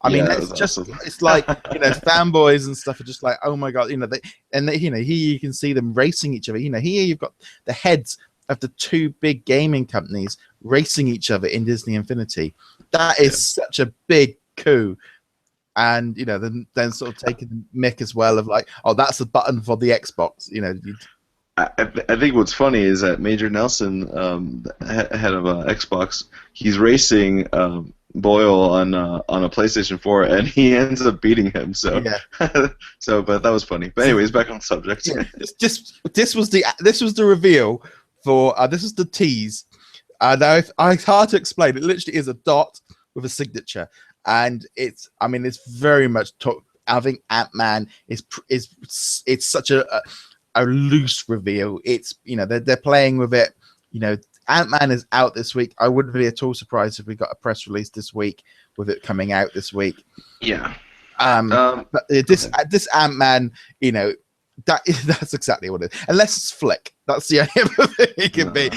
I mean, that's just awesome. It's like fanboys and stuff are just like, oh my god, here you can see them racing each other. Here you've got the heads of the two big gaming companies racing each other in Disney Infinity. That is such a big coup. And then sort of taking the mick as well of like, oh, that's the button for the Xbox. I think what's funny is that Major Nelson, head of Xbox, he's racing Boyle on a PlayStation 4, and he ends up beating him. So, but that was funny. But anyways, back on subject. Yeah, this was the reveal for this is the tease. Now, it's hard to explain. It literally is a dot with a signature. And it's very much. I think Ant-Man is such a loose reveal. It's they're playing with it. Ant-Man is out this week. I wouldn't be at all surprised if we got a press release this week with it coming out this week. Yeah. But this Ant-Man, that's exactly what it is. Unless it's Flick. That's the only other thing it can be.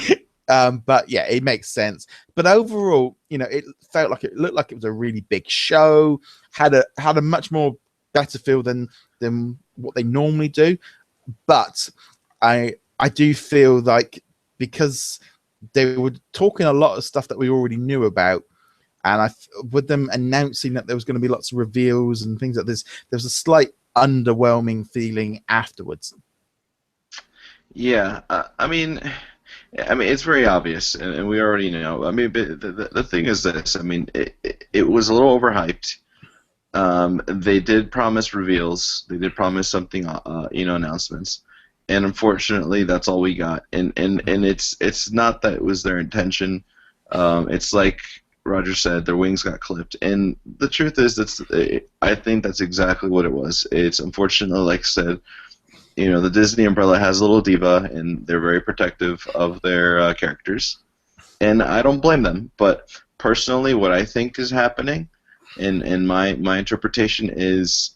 But yeah, it makes sense. But overall, it felt like it looked like it was a really big show. Had a much more better feel than what they normally do. But I do feel like because they were talking a lot of stuff that we already knew about, and with them announcing that there was going to be lots of reveals and things like this, there's a slight underwhelming feeling afterwards. Yeah, it's very obvious, and we already know. I mean, but the thing is this. I mean, it was a little overhyped. They did promise reveals. They did promise something, announcements, and unfortunately, that's all we got. And it's not that it was their intention. It's like Roger said, their wings got clipped. And the truth is, I think that's exactly what it was. It's unfortunately, like I said, the Disney umbrella has a little diva, and they're very protective of their characters. And I don't blame them. But personally, what I think is happening, and my interpretation is,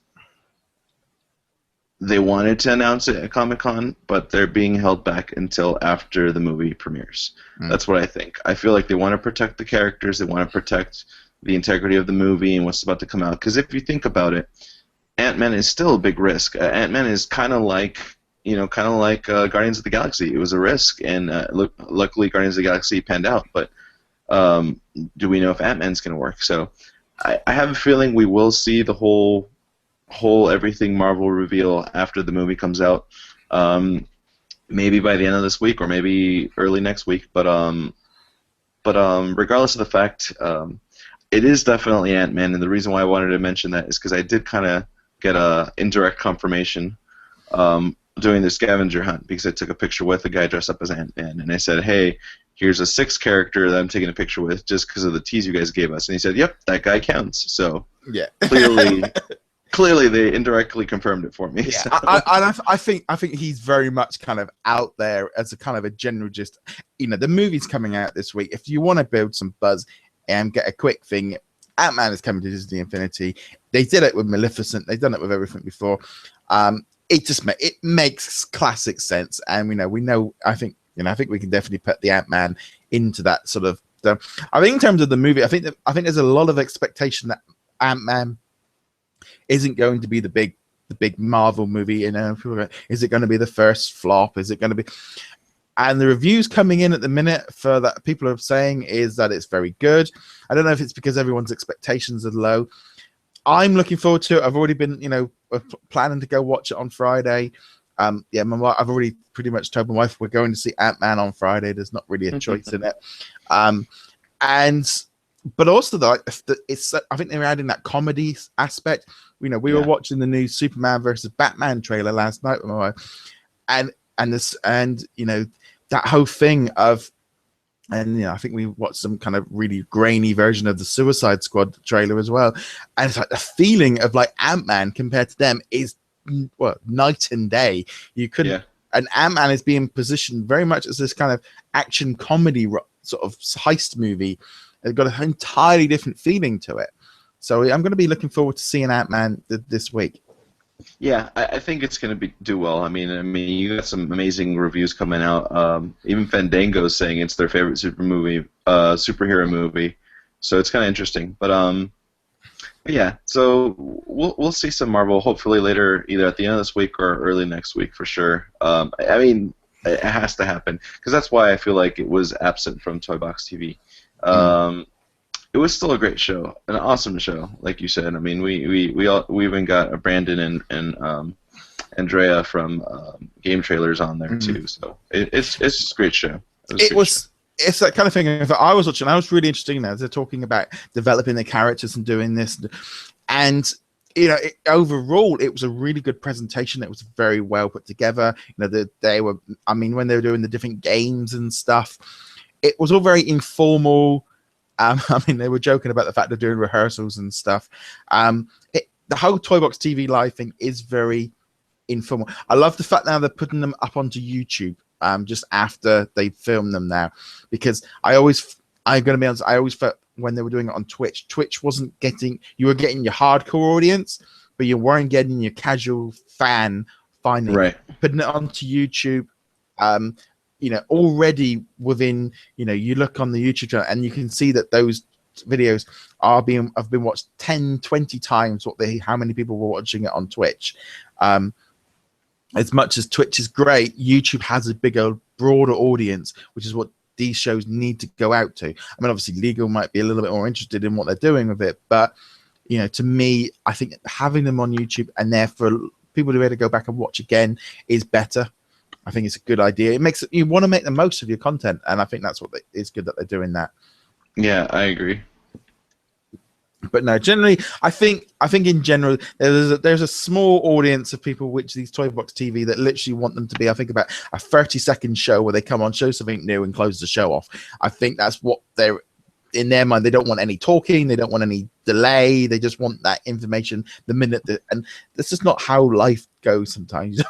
they wanted to announce it at Comic-Con, but they're being held back until after the movie premieres. That's what I think. I feel like they want to protect the characters. They want to protect the integrity of the movie and what's about to come out. Because if you think about it, Ant-Man is still a big risk. Ant-Man is kind of like Guardians of the Galaxy. It was a risk, and luckily Guardians of the Galaxy panned out. But do we know if Ant-Man's going to work? So I have a feeling we will see the whole everything Marvel reveal after the movie comes out. Maybe by the end of this week or maybe early next week. But regardless of the fact, it is definitely Ant-Man, and the reason why I wanted to mention that is because I did kind of get a indirect confirmation doing the scavenger hunt, because I took a picture with a guy dressed up as Ant-Man, and I said, hey, here's a 6th character that I'm taking a picture with just because of the tease you guys gave us. And he said, yep, that guy counts. So yeah, clearly they indirectly confirmed it for me. Yeah, so. I think he's very much kind of out there as a kind of a general, just, the movie's coming out this week. If you want to build some buzz and get a quick thing, Ant-Man is coming to Disney Infinity. They did it with Maleficent. They've done it with everything before. It makes classic sense, and we know. I think we can definitely put the Ant-Man into that sort of. I think in terms of the movie, I think there's a lot of expectation that Ant-Man isn't going to be the big Marvel movie. People are going, is it going to be the first flop? Is it going to be? And the reviews coming in at the minute for that people are saying is that it's very good. I don't know if it's because everyone's expectations are low. I'm looking forward to it. I've already been, planning to go watch it on Friday. I've already pretty much told my wife we're going to see Ant-Man on Friday. There's not really a choice in it. But also, I think they're adding that comedy aspect. We were watching the new Superman versus Batman trailer last night with my wife, and that whole thing of, and I think we watched some kind of really grainy version of the Suicide Squad trailer as well, and it's like the feeling of like Ant-Man compared to them is night and day. You couldn't. Yeah. And Ant-Man is being positioned very much as this kind of action comedy sort of heist movie. It's got an entirely different feeling to it. So I'm going to be looking forward to seeing Ant-Man this week. Yeah, I think it's going to do well. I mean, you got some amazing reviews coming out. Even Fandango's saying it's their favorite superhero movie. So it's kind of interesting. But yeah, so we'll see some Marvel hopefully later, either at the end of this week or early next week for sure. I mean, it has to happen because that's why I feel like it was absent from Toy Box TV. It was still a great show, an awesome show, like you said. I mean, we even got Brandon and Andrea from Game Trailers on there too. So it's just a great show. It's that kind of thing. If I was watching, I was really interested in that. They're talking about developing the characters and doing this, and overall, it was a really good presentation. It was very well put together. They were. I mean, when they were doing the different games and stuff, it was all very informal. I mean, they were joking about the fact they're doing rehearsals and stuff. The whole Toy Box TV Live thing is very informal. I love the fact now they're putting them up onto YouTube just after they film them now, because I'm going to be honest, I always felt when they were doing it on Twitch wasn't getting, you were getting your hardcore audience, but you weren't getting your casual fan finding right. Putting it onto YouTube. already within, you look on the YouTube channel and you can see that those videos have been watched 10, 20 times how many people were watching it on Twitch. As much as Twitch is great, YouTube has a bigger, broader audience, which is what these shows need to go out to. I mean, obviously, legal might be a little bit more interested in what they're doing with it, but to me, I think having them on YouTube and there for people to be able to go back and watch again is better. I think it's a good idea. You want to make the most of your content, and I think that's it's good that they're doing that. Yeah, I agree. But no, generally, I think in general there's a small audience of people which these Toy Box TV that literally want them to be, I think, about a 30-second show where they come on, show something new, and close the show off. I think that's what they're in their mind. They don't want any talking, they don't want any delay, they just want that information the minute and that's just not how life goes sometimes.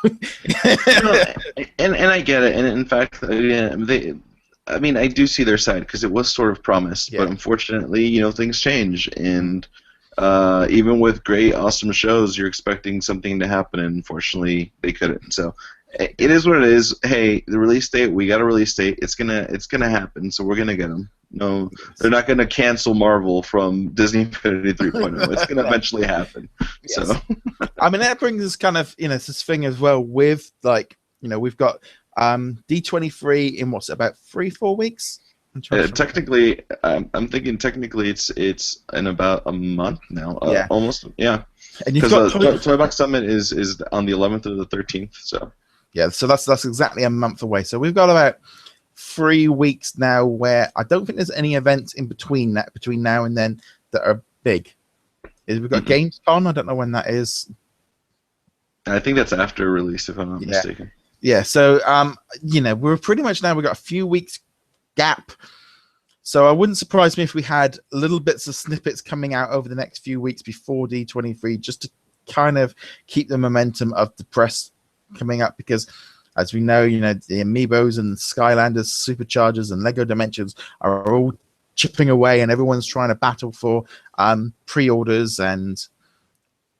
And I get it, and in fact, I do see their side because it was sort of promised, but unfortunately, things change, and even with great, awesome shows, you're expecting something to happen, and unfortunately, they couldn't. So it is what it is. Hey, the release date, we got a release date. It's gonna happen, so we're gonna get them. No, they're not gonna cancel Marvel from Disney Infinity 3.0. It's gonna eventually happen. Yes. So, I mean, that brings us kind of this thing as well with we've got. D23 in what's it, about 3-4 weeks? Technically, I'm thinking technically it's in about a month now. Almost, yeah. And you've got Toy Box Summit is on the 11th or the 13th. So yeah, so that's exactly a month away. So we've got about 3 weeks now where I don't think there's any events in between now and then that are big. We've got Gamescom. I don't know when that is. I think that's after release, if I'm not mistaken. Yeah, so we're pretty much now, we've got a few weeks gap. So I wouldn't surprise me if we had little bits of snippets coming out over the next few weeks before D23, just to kind of keep the momentum of the press coming up, because as we know, the Amiibos and Skylanders, Superchargers, and Lego Dimensions are all chipping away, and everyone's trying to battle for pre-orders and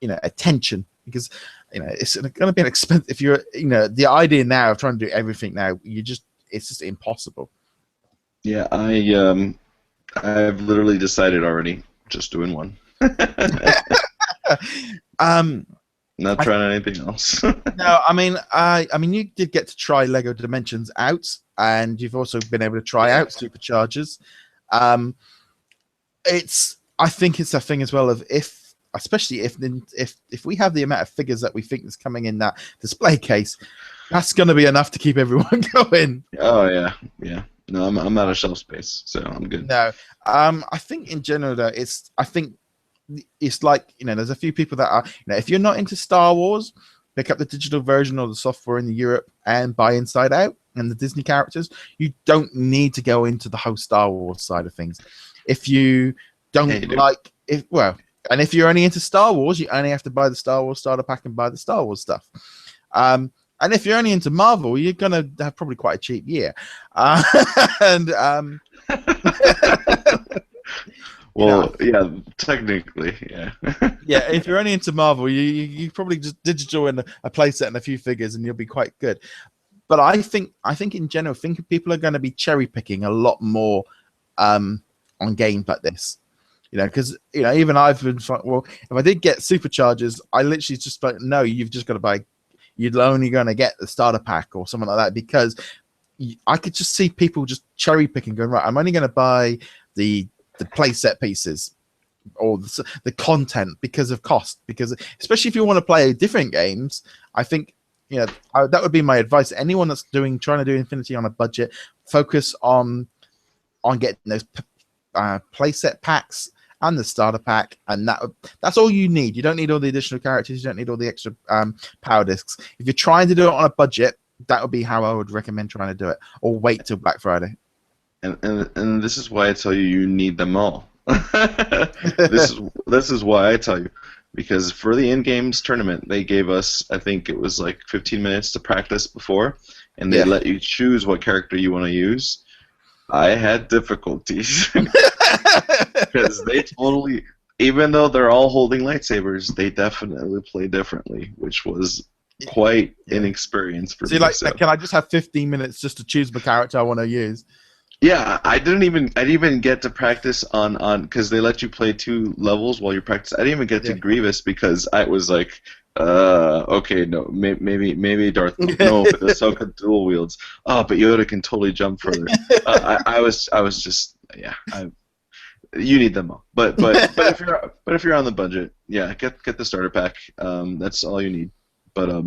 attention, because it's going to be an expense. If you're, the idea now of trying to do everything now, it's just impossible. Yeah, I've literally decided already, just doing one. Not trying anything else. No, I mean, you did get to try Lego Dimensions out, and you've also been able to try out Superchargers. I think it's a thing as well of especially if we have the amount of figures that we think is coming in that display case, that's going to be enough to keep everyone going. Oh yeah. No, I'm out of shelf space, so I'm good. No, I think in general though, I think it's like there's a few people that are if you're not into Star Wars, pick up the digital version or the software in Europe and buy Inside Out and the Disney characters. You don't need to go into the whole Star Wars side of things. If you don't and if you're only into Star Wars, you only have to buy the Star Wars starter pack and buy the Star Wars stuff. And if you're only into Marvel, you're going to have probably quite a cheap year. Well, yeah, technically, yeah. Yeah, if you're only into Marvel, you probably just digital in a playset and a few figures, and you'll be quite good. But I think in general, people are going to be cherry picking a lot more on games like this. Because even I've been if I did get Superchargers, I literally just like, no, you've just got to buy. You're only going to get the starter pack or something like that, because I could just see people just cherry picking, going, right, I'm only going to buy the playset pieces or the content because of cost. Because especially if you want to play different games, I think that would be my advice. Anyone that's trying to do Infinity on a budget, focus on getting those playset packs and the starter pack, and that's all you need. You don't need all the additional characters. You don't need all the extra power discs. If you're trying to do it on a budget, that would be how I would recommend trying to do it, or wait till Black Friday. And this is why I tell you need them all. This is why I tell you, because for the in-games tournament, they gave us, I think it was like 15 minutes to practice before, and they let you choose what character you want to use. I had difficulties because they totally, even though they're all holding lightsabers, they definitely play differently, which was quite an experience for me. Like, can I just have 15 minutes just to choose the character I want to use? Yeah, I didn't even get to practice on because they let you play 2 levels while you practice. I didn't even get to Grievous because I was like, okay, no, maybe Darth. No, but Ahsoka dual wields. Oh, but Yoda can totally jump further. I was just you need them all. But if you're on the budget, yeah, get the starter pack. That's all you need. But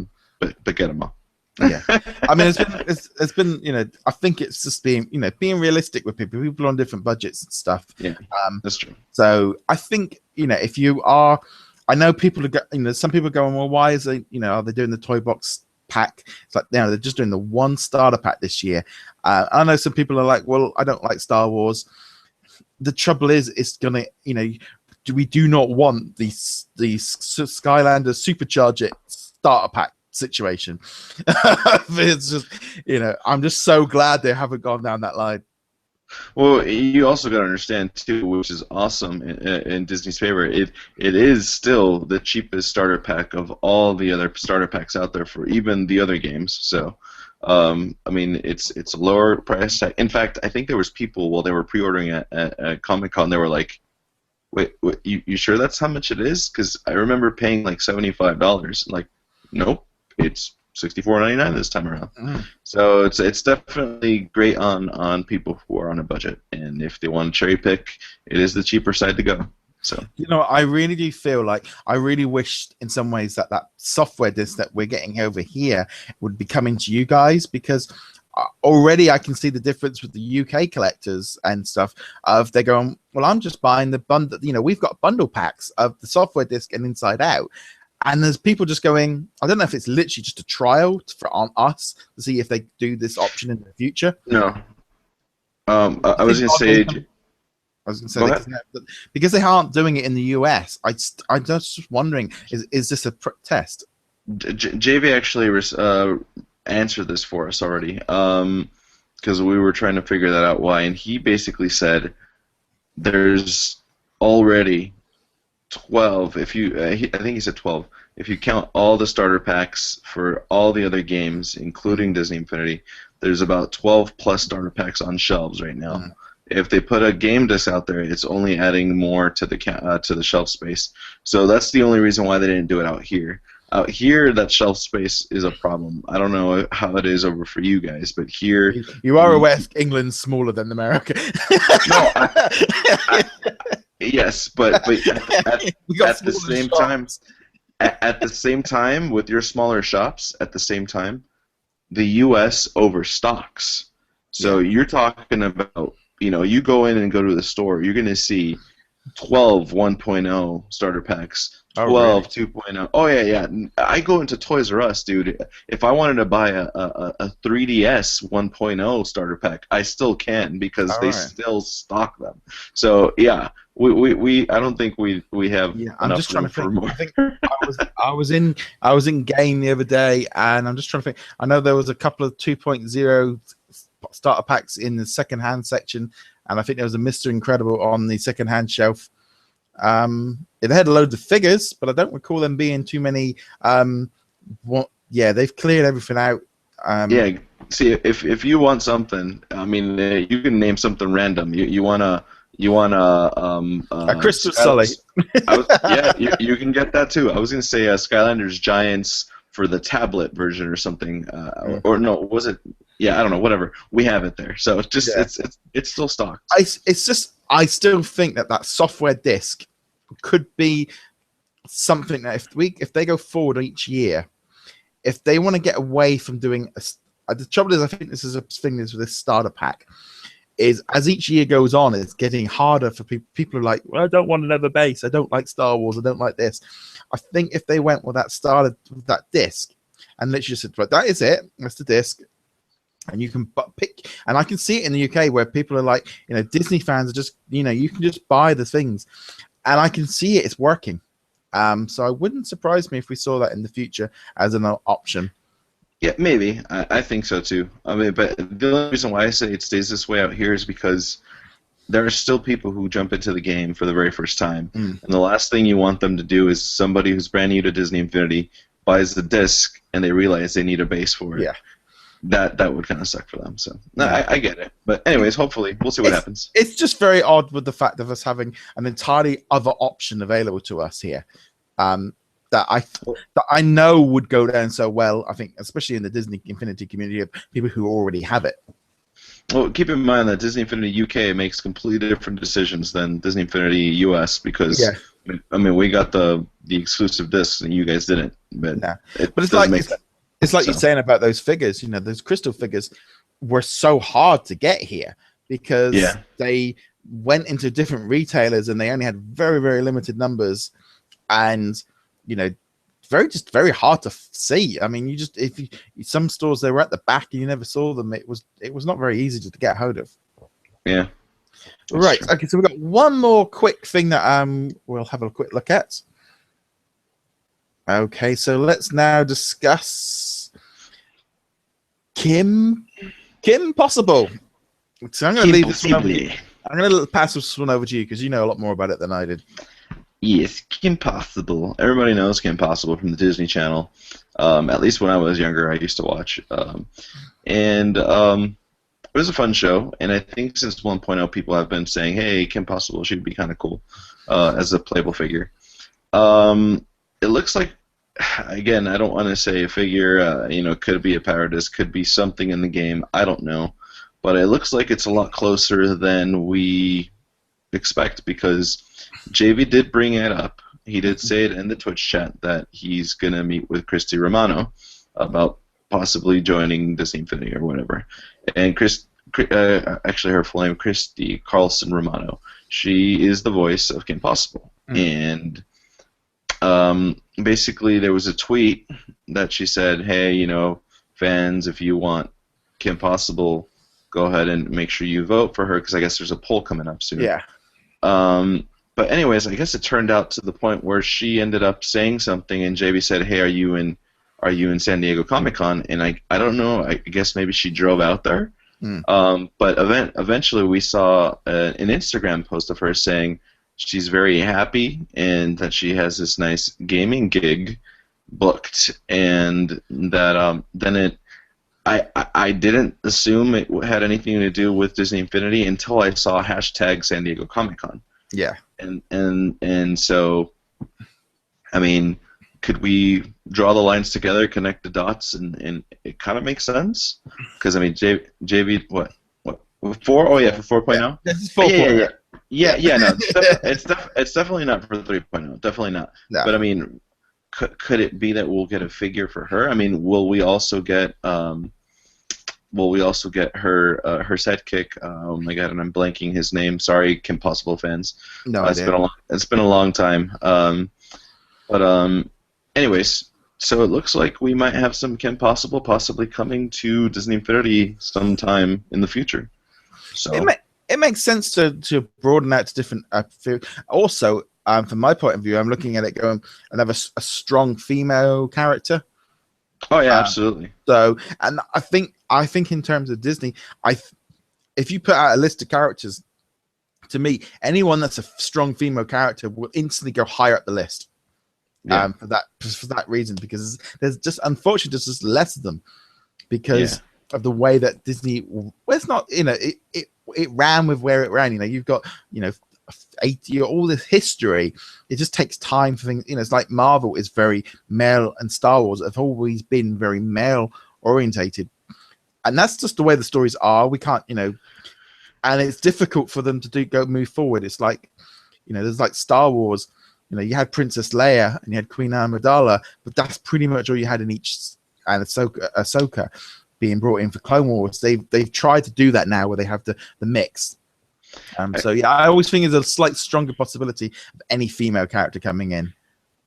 get them all. Yeah, I mean, it's been I think it's just being being realistic with people on different budgets and stuff. Yeah, that's true. So I think if you are, I know people are some people are going, well, why is they are they doing the toy box pack? It's like they're just doing the one starter pack this year. I know some people are like, well, I don't like Star Wars. The trouble is, it's gonna we do not want these Skylander Supercharge It starter pack situation. It's just I'm just so glad they haven't gone down that line. Well, you also got to understand too, which is awesome in Disney's favor. It is still the cheapest starter pack of all the other starter packs out there for even the other games. So, I mean, it's a lower price tag. In fact, I think there was people while they were pre-ordering at Comic-Con, they were like, "Wait, you sure that's how much it is?" Because I remember paying like $75. Like, nope. It's $64.99 this time around. So it's definitely great on people who are on a budget, and if they want to cherry pick, it is the cheaper side to go. So I really do feel like I really wish in some ways that software disc that we're getting over here would be coming to you guys, because already I can see the difference with the UK collectors and stuff of they're going, well, I'm just buying the bundle. We've got bundle packs of the software disc and Inside Out. And there's people just going, I don't know if it's literally just a trial on us to see if they do this option in the future. No. I was going to say, because they aren't doing it in the US, I'm just wondering, is this a test? JV actually answered this for us already, because we were trying to figure that out why, and he basically said there's already 12, I think he said 12. If you count all the starter packs for all the other games, including Disney Infinity, there's about 12 plus starter packs on shelves right now. If they put a game disc out there, it's only adding more to the shelf space. So that's the only reason why they didn't do it out here. Out here, that shelf space is a problem. I don't know how it is over for you guys, but here you are aware England's smaller than America. No, yes, but at the same time, at the same time, with your smaller shops, at the same time, the U.S. overstocks. So you're talking about, you go in and go to the store, you're going to see 12 1.0 starter packs, 12 2.0. Oh yeah. I go into Toys R Us, dude. If I wanted to buy a 3DS 1.0 starter pack, I still can because they still stock them. So yeah, we I don't think we have. Yeah, I'm just trying to think. I think I was in Game the other day, and I'm just trying to think. I know there was a couple of 2.0 starter packs in the second-hand section, and I think there was a Mr. Incredible on the second-hand shelf. It had loads of figures, but I don't recall them being too many. They've cleared everything out. See, if you want something, I mean, you can name something random. You want a Crystal Sully. You can get that too. I was gonna say Skylanders Giants for the tablet version or something, or no, was it? Yeah, I don't know. Whatever, we have it there, so it's still stocked. I still think that software disc could be something that if they go forward each year, if they want to get away from doing the trouble is, I think this is a thing with this starter pack, is as each year goes on, it's getting harder for people. People are like, well, I don't want another base. I don't like Star Wars. I don't like this. I think if they went with that disc and literally said, right, that is it. That's the disc. And you can pick, and I can see it in the UK where people are like, Disney fans are just, you can just buy the things, and I can see it's working. So it wouldn't surprise me if we saw that in the future as an option. Yeah, maybe. I think so too. I mean, but the only reason why I say it stays this way out here is because there are still people who jump into the game for the very first time, and the last thing you want them to do is somebody who's brand new to Disney Infinity buys the disc and they realize they need a base for it. Yeah. That would kind of suck for them. So no, Yeah. I get it. But anyways, hopefully we'll see what happens. It's just very odd with the fact of us having an entirely other option available to us here. That I know would go down so well. I think, especially in the Disney Infinity community of people who already have it. Well, keep in mind that Disney Infinity UK makes completely different decisions than Disney Infinity US because I mean we got the exclusive discs and you guys didn't. But it's like you're saying about those figures. You know, those crystal figures were so hard to get here because they went into different retailers and they only had very, very limited numbers, and you know, very hard to see. I mean, some stores they were at the back and you never saw them. It was not very easy to get hold of. Yeah. Right. True. Okay. So we've got one more quick thing that we'll have a quick look at. Okay. So let's now discuss Kim Possible. So I'm going to leave this one over. I'm going to pass this one over to you because you know a lot more about it than I did. Yes, Kim Possible. Everybody knows Kim Possible from the Disney Channel. At least when I was younger, I used to watch. And it was a fun show. And I think since 1.0, people have been saying, hey, Kim Possible should be kind of cool as a playable figure. It looks like, again, I don't want to say a figure, could be a power disc, could be something in the game. I don't know. But it looks like it's a lot closer than we expect because JV did bring it up. He did say it in the Twitch chat that he's going to meet with Christy Romano about possibly joining Disney Infinity or whatever. And actually her full name, Christy Carlson Romano. She is the voice of Kim Possible. And basically there was a tweet that she said, hey, fans, if you want Kim Possible, go ahead and make sure you vote for her because I guess there's a poll coming up soon. Yeah. But anyways, I guess it turned out to the point where she ended up saying something, and JB said, "Hey, are you in San Diego Comic-Con?" And I don't know. I guess maybe she drove out there. But eventually we saw an Instagram post of her saying she's very happy and that she has this nice gaming gig booked, and that I didn't assume it had anything to do with Disney Infinity until I saw hashtag San Diego Comic-Con. Yeah. And so, I mean, could we draw the lines together, connect the dots, and it kind of makes sense? Because, I mean, JV, what? 4? Oh, yeah, for 4.0? This is 4.0. Yeah, no, it's definitely not for 3.0. Definitely not. No. But, I mean, could it be that we'll get a figure for her? I mean, will we also get her sidekick? Oh my god, and I'm blanking his name. Sorry, Kim Possible fans. No, it's been a long time. But anyways, so it looks like we might have some Kim Possible possibly coming to Disney Infinity sometime in the future. So it makes sense to broaden out to different. Also, from my point of view, I'm looking at it going another a strong female character. Oh yeah, absolutely. So, and I think in terms of Disney, if you put out a list of characters, to me, anyone that's a strong female character will instantly go higher up the list. Yeah. For that reason, because there's unfortunately just less of them because of the way that Disney. Well, it's not it ran with where it ran. You've got 80 all this history. It just takes time for things. It's like Marvel is very male and Star Wars have always been very male orientated, and that's just the way the stories are. We can't, and it's difficult for them to move forward. It's like, there's like Star Wars. You had Princess Leia and you had Queen Amidala, but that's pretty much all you had in each. And Ahsoka being brought in for Clone Wars. They've tried to do that now where they have the mix. So yeah, I always think there's a slight stronger possibility of any female character coming in.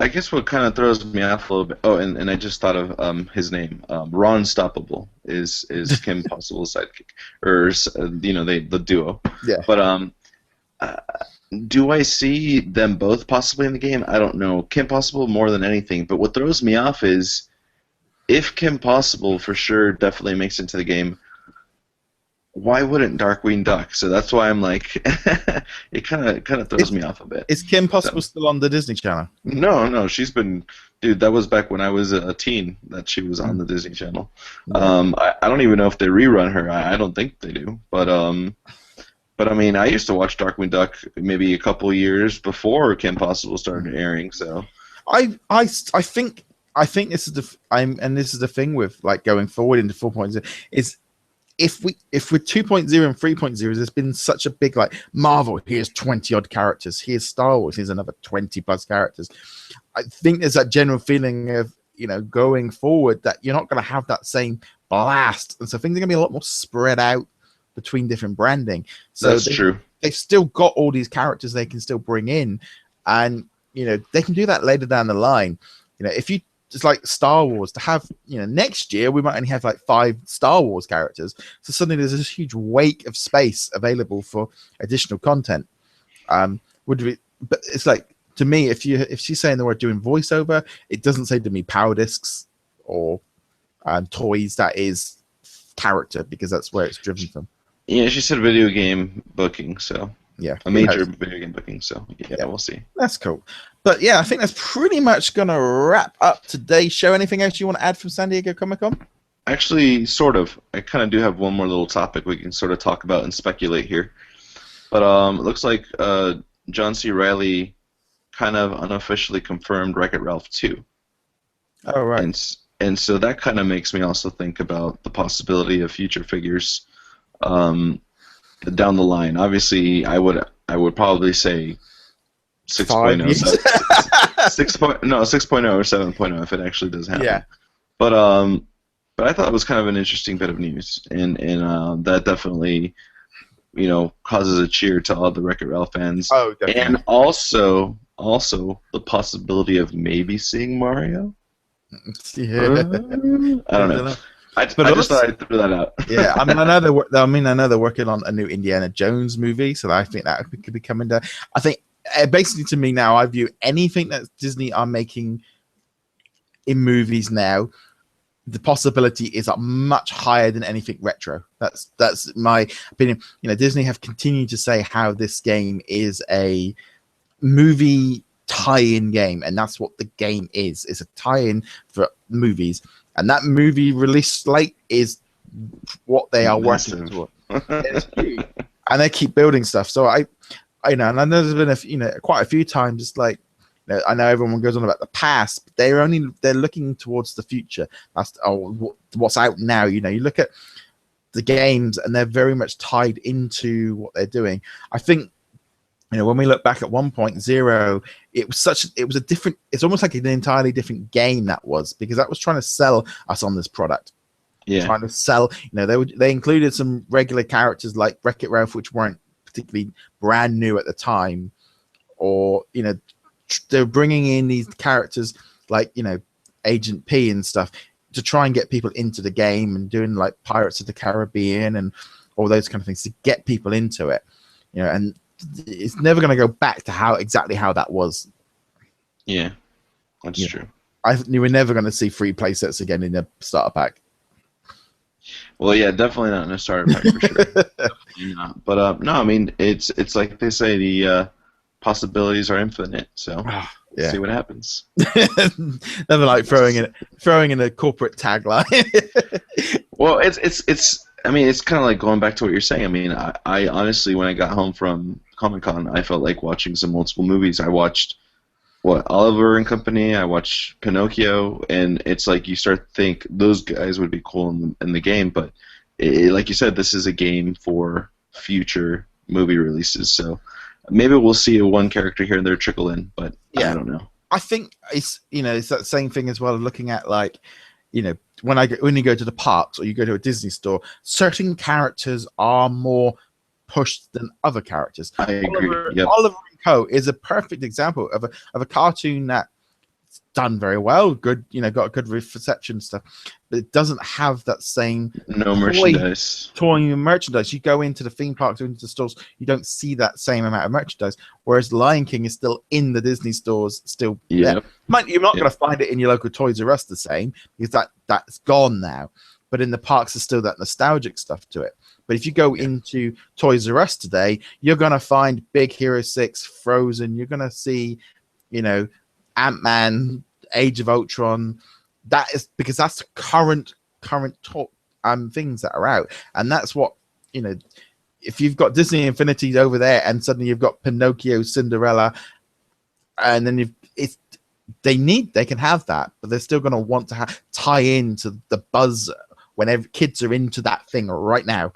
I guess what kind of throws me off a little bit. Oh, and I just thought of his name. Ron Stoppable is Kim Possible's sidekick, or the duo. Yeah. But do I see them both possibly in the game? I don't know. Kim Possible more than anything. But what throws me off is if Kim Possible for sure definitely makes it into the game. why wouldn't Darkwing Duck? So that's why I'm like, it kind of throws me off a bit. Is Kim Possible So, still on the Disney Channel? no, she's been, dude. That was back when I was a teen that she was on Mm. the Disney Channel. Yeah. I don't even know if they rerun her. I don't think they do. But I mean, I used to watch Darkwing Duck maybe a couple years before Kim Possible started airing. So I think this is this is the thing with like going forward into 4.0 is if we're 2.0 and 3.0, there's been such a big like Marvel, here's 20 odd characters, here's Star Wars, here's another 20 plus characters. I think there's that general feeling of, you know, going forward that you're not going to have that same blast, and so things are going to be a lot more spread out between different branding. So that's true. They've still got all these characters they can still bring in, and you know they can do that later down the line. You know, if you just like Star Wars to have, you know, next year we might only have like 5 Star Wars characters, so suddenly there's this huge wake of space available for additional content. Would we? But it's like, to me, if she's saying that we're doing voiceover, it doesn't say to me power discs or toys. That is character, because that's where it's driven from. Yeah, she said video game booking, so Yeah, a major video game booking. So yeah, we'll see. That's cool. But yeah, I think that's pretty much gonna wrap up today's show. Anything else you want to add from San Diego Comic-Con? Actually, sort of. I kind of do have one more little topic we can sort of talk about and speculate here. But it looks like John C. Reilly kind of unofficially confirmed Wreck-It Ralph 2. Oh, right. And so that kind of makes me also think about the possibility of future figures down the line. Obviously, I would probably say 6.0, 6.0 or 7.0 if it actually does happen. Yeah. But I thought it was kind of an interesting bit of news, and that definitely, you know, causes a cheer to all the Wreck-It Ralph fans. Oh, definitely. And also the possibility of maybe seeing Mario. Yeah. I don't know. I just thought I'd throw that out. Yeah, I mean, I know they're working on a new Indiana Jones movie, so I think that could be coming down. I think basically, to me now, I view anything that Disney are making in movies now, the possibility is much higher than anything retro. That's my opinion. You know, Disney have continued to say how this game is a movie tie-in game, and that's what the game is. It's a tie-in for movies, and that movie release slate is what they are working toward. And they keep building stuff. So I know, and I know there's been quite a few times. It's like, you know, I know everyone goes on about the past, but they're looking towards the future. That's what's out now. You know, you look at the games, and they're very much tied into what they're doing. I think, you know, when we look back at 1.0, it's almost like an entirely different game that was, because that was trying to sell us on this product. Yeah. Trying to sell, you know, they included some regular characters like Wreck-It Ralph, which weren't particularly brand new at the time, or, you know, they're bringing in these characters like, you know, Agent P and stuff to try and get people into the game, and doing like Pirates of the Caribbean and all those kind of things to get people into it, you know, and it's never going to go back to exactly how that was. Yeah, that's true. We're never going to see free play sets again in a starter pack. Well, yeah, definitely not in a starter pack for sure. Definitely not. But no, I mean, it's like they say, the possibilities are infinite. So yeah. See what happens. Never like throwing in a corporate tagline. Well, it's. I mean, it's kind of like going back to what you're saying. I mean, I honestly, when I got home from Comic-Con, I felt like watching some old school movies. I watched Oliver and Company. I watched Pinocchio, and it's like you start to think those guys would be cool in the game, but like you said, this is a game for future movie releases. So maybe we'll see one character here and there trickle in, but yeah. I don't know. I think it's that same thing as well. Looking at, like, you know, when you go to the parks or you go to a Disney store, certain characters are more pushed than other characters. I agree. Oliver and Co. is a perfect example of a cartoon that's done very well, good, you know, got a good reception stuff, but it doesn't have that same toy merchandise. You go into the theme parks or into the stores, you don't see that same amount of merchandise, whereas Lion King is still in the Disney stores, still there. You're not going to find it in your local Toys R Us the same, because that's gone now, but in the parks there's still that nostalgic stuff to it. But if you go into Toys R Us today, you're gonna find Big Hero 6, Frozen. You're gonna see, you know, Ant-Man, Age of Ultron. That is because that's the current talk things that are out, and that's what, you know. If you've got Disney Infinity over there, and suddenly you've got Pinocchio, Cinderella, and then they can have that, but they're still going to want to tie into the buzz whenever kids are into that thing right now.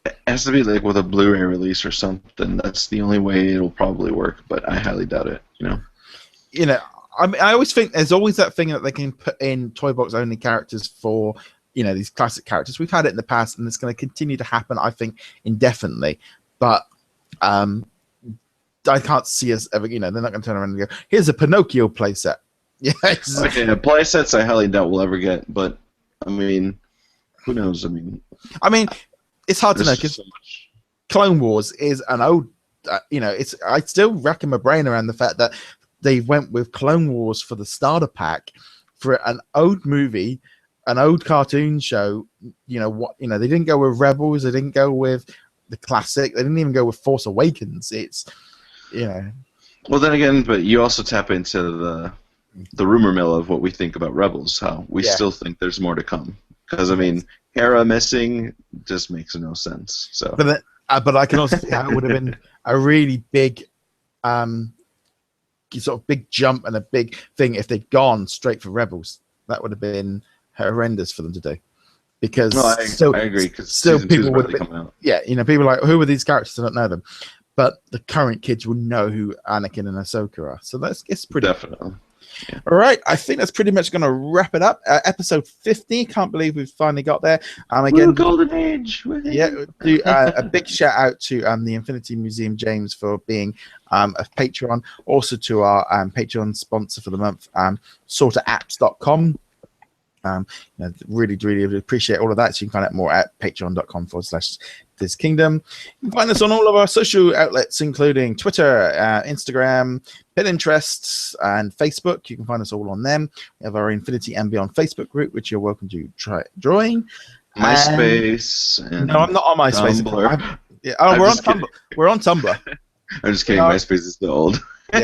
It has to be like with a Blu-ray release or something. That's the only way it'll probably work, but I highly doubt it. You know, I mean, I always think there's always that thing that they can put in toy box only characters for, you know, these classic characters. We've had it in the past, and it's going to continue to happen, I think, indefinitely. But I can't see us ever, you know, they're not going to turn around and go, here's a Pinocchio playset. Yeah, okay, playsets I highly doubt we'll ever get, but I mean, who knows? I mean, it's hard to know because Clone Wars is an old, you know, I still racking my brain around the fact that they went with Clone Wars for the starter pack for an old movie, an old cartoon show. You know what? You know, they didn't go with Rebels. They didn't go with the classic. They didn't even go with Force Awakens. It's, you know. Well, then again, but you also tap into the rumor mill of what we think about Rebels. How we still think there's more to come. Because I mean, Hera missing just makes no sense. So, but I can also see how it would have been a really big, sort of big jump and a big thing if they'd gone straight for Rebels. That would have been horrendous for them to do, because I agree, because still people would have been, you know, people are like, who are these characters? I don't know them, but the current kids will know who Anakin and Ahsoka are, so it's pretty definitely. Yeah. All right, I think that's pretty much going to wrap it up. Episode 50. Can't believe we've finally got there. Again, golden age. Yeah, do a big shout out to the Infinity Museum, James, for being a Patreon. Also to our Patreon sponsor for the month, sorterapps.com. Really appreciate all of that. So you can find out more at patreon.com/DisKingdom. You can find us on all of our social outlets, including Twitter, Instagram, Pinterest, and Facebook. You can find us all on them. We have our Infinity and Beyond Facebook group, which you're welcome to try join. MySpace. No, I'm not on MySpace. We're on Tumblr. We're on Tumblr. I'm just kidding. MySpace is still old. We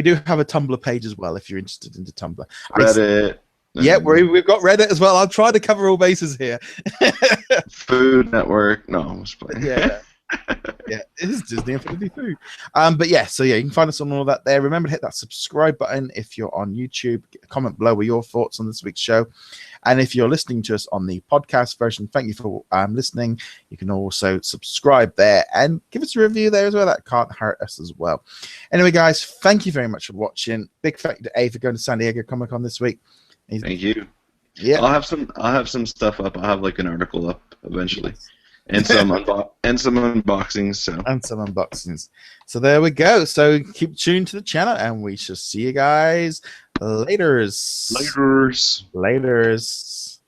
do have a Tumblr page as well if you're interested in the Tumblr. Reddit. We've got Reddit as well. I'll try to cover all bases here. Food Network. No, I'm just playing. It is Disney Infinity Food. But you can find us on all that there. Remember to hit that subscribe button if you're on YouTube. Comment below with your thoughts on this week's show. And if you're listening to us on the podcast version, thank you for listening. You can also subscribe there and give us a review there as well. That can't hurt us as well. Anyway, guys, thank you very much for watching. Big thank you to Abe for going to San Diego Comic-Con this week. Thank you. Yeah, I'll have some stuff up. I'll have like an article up eventually. And some unboxings. So there we go. So keep tuned to the channel, and we shall see you guys laters. Laters. Laters.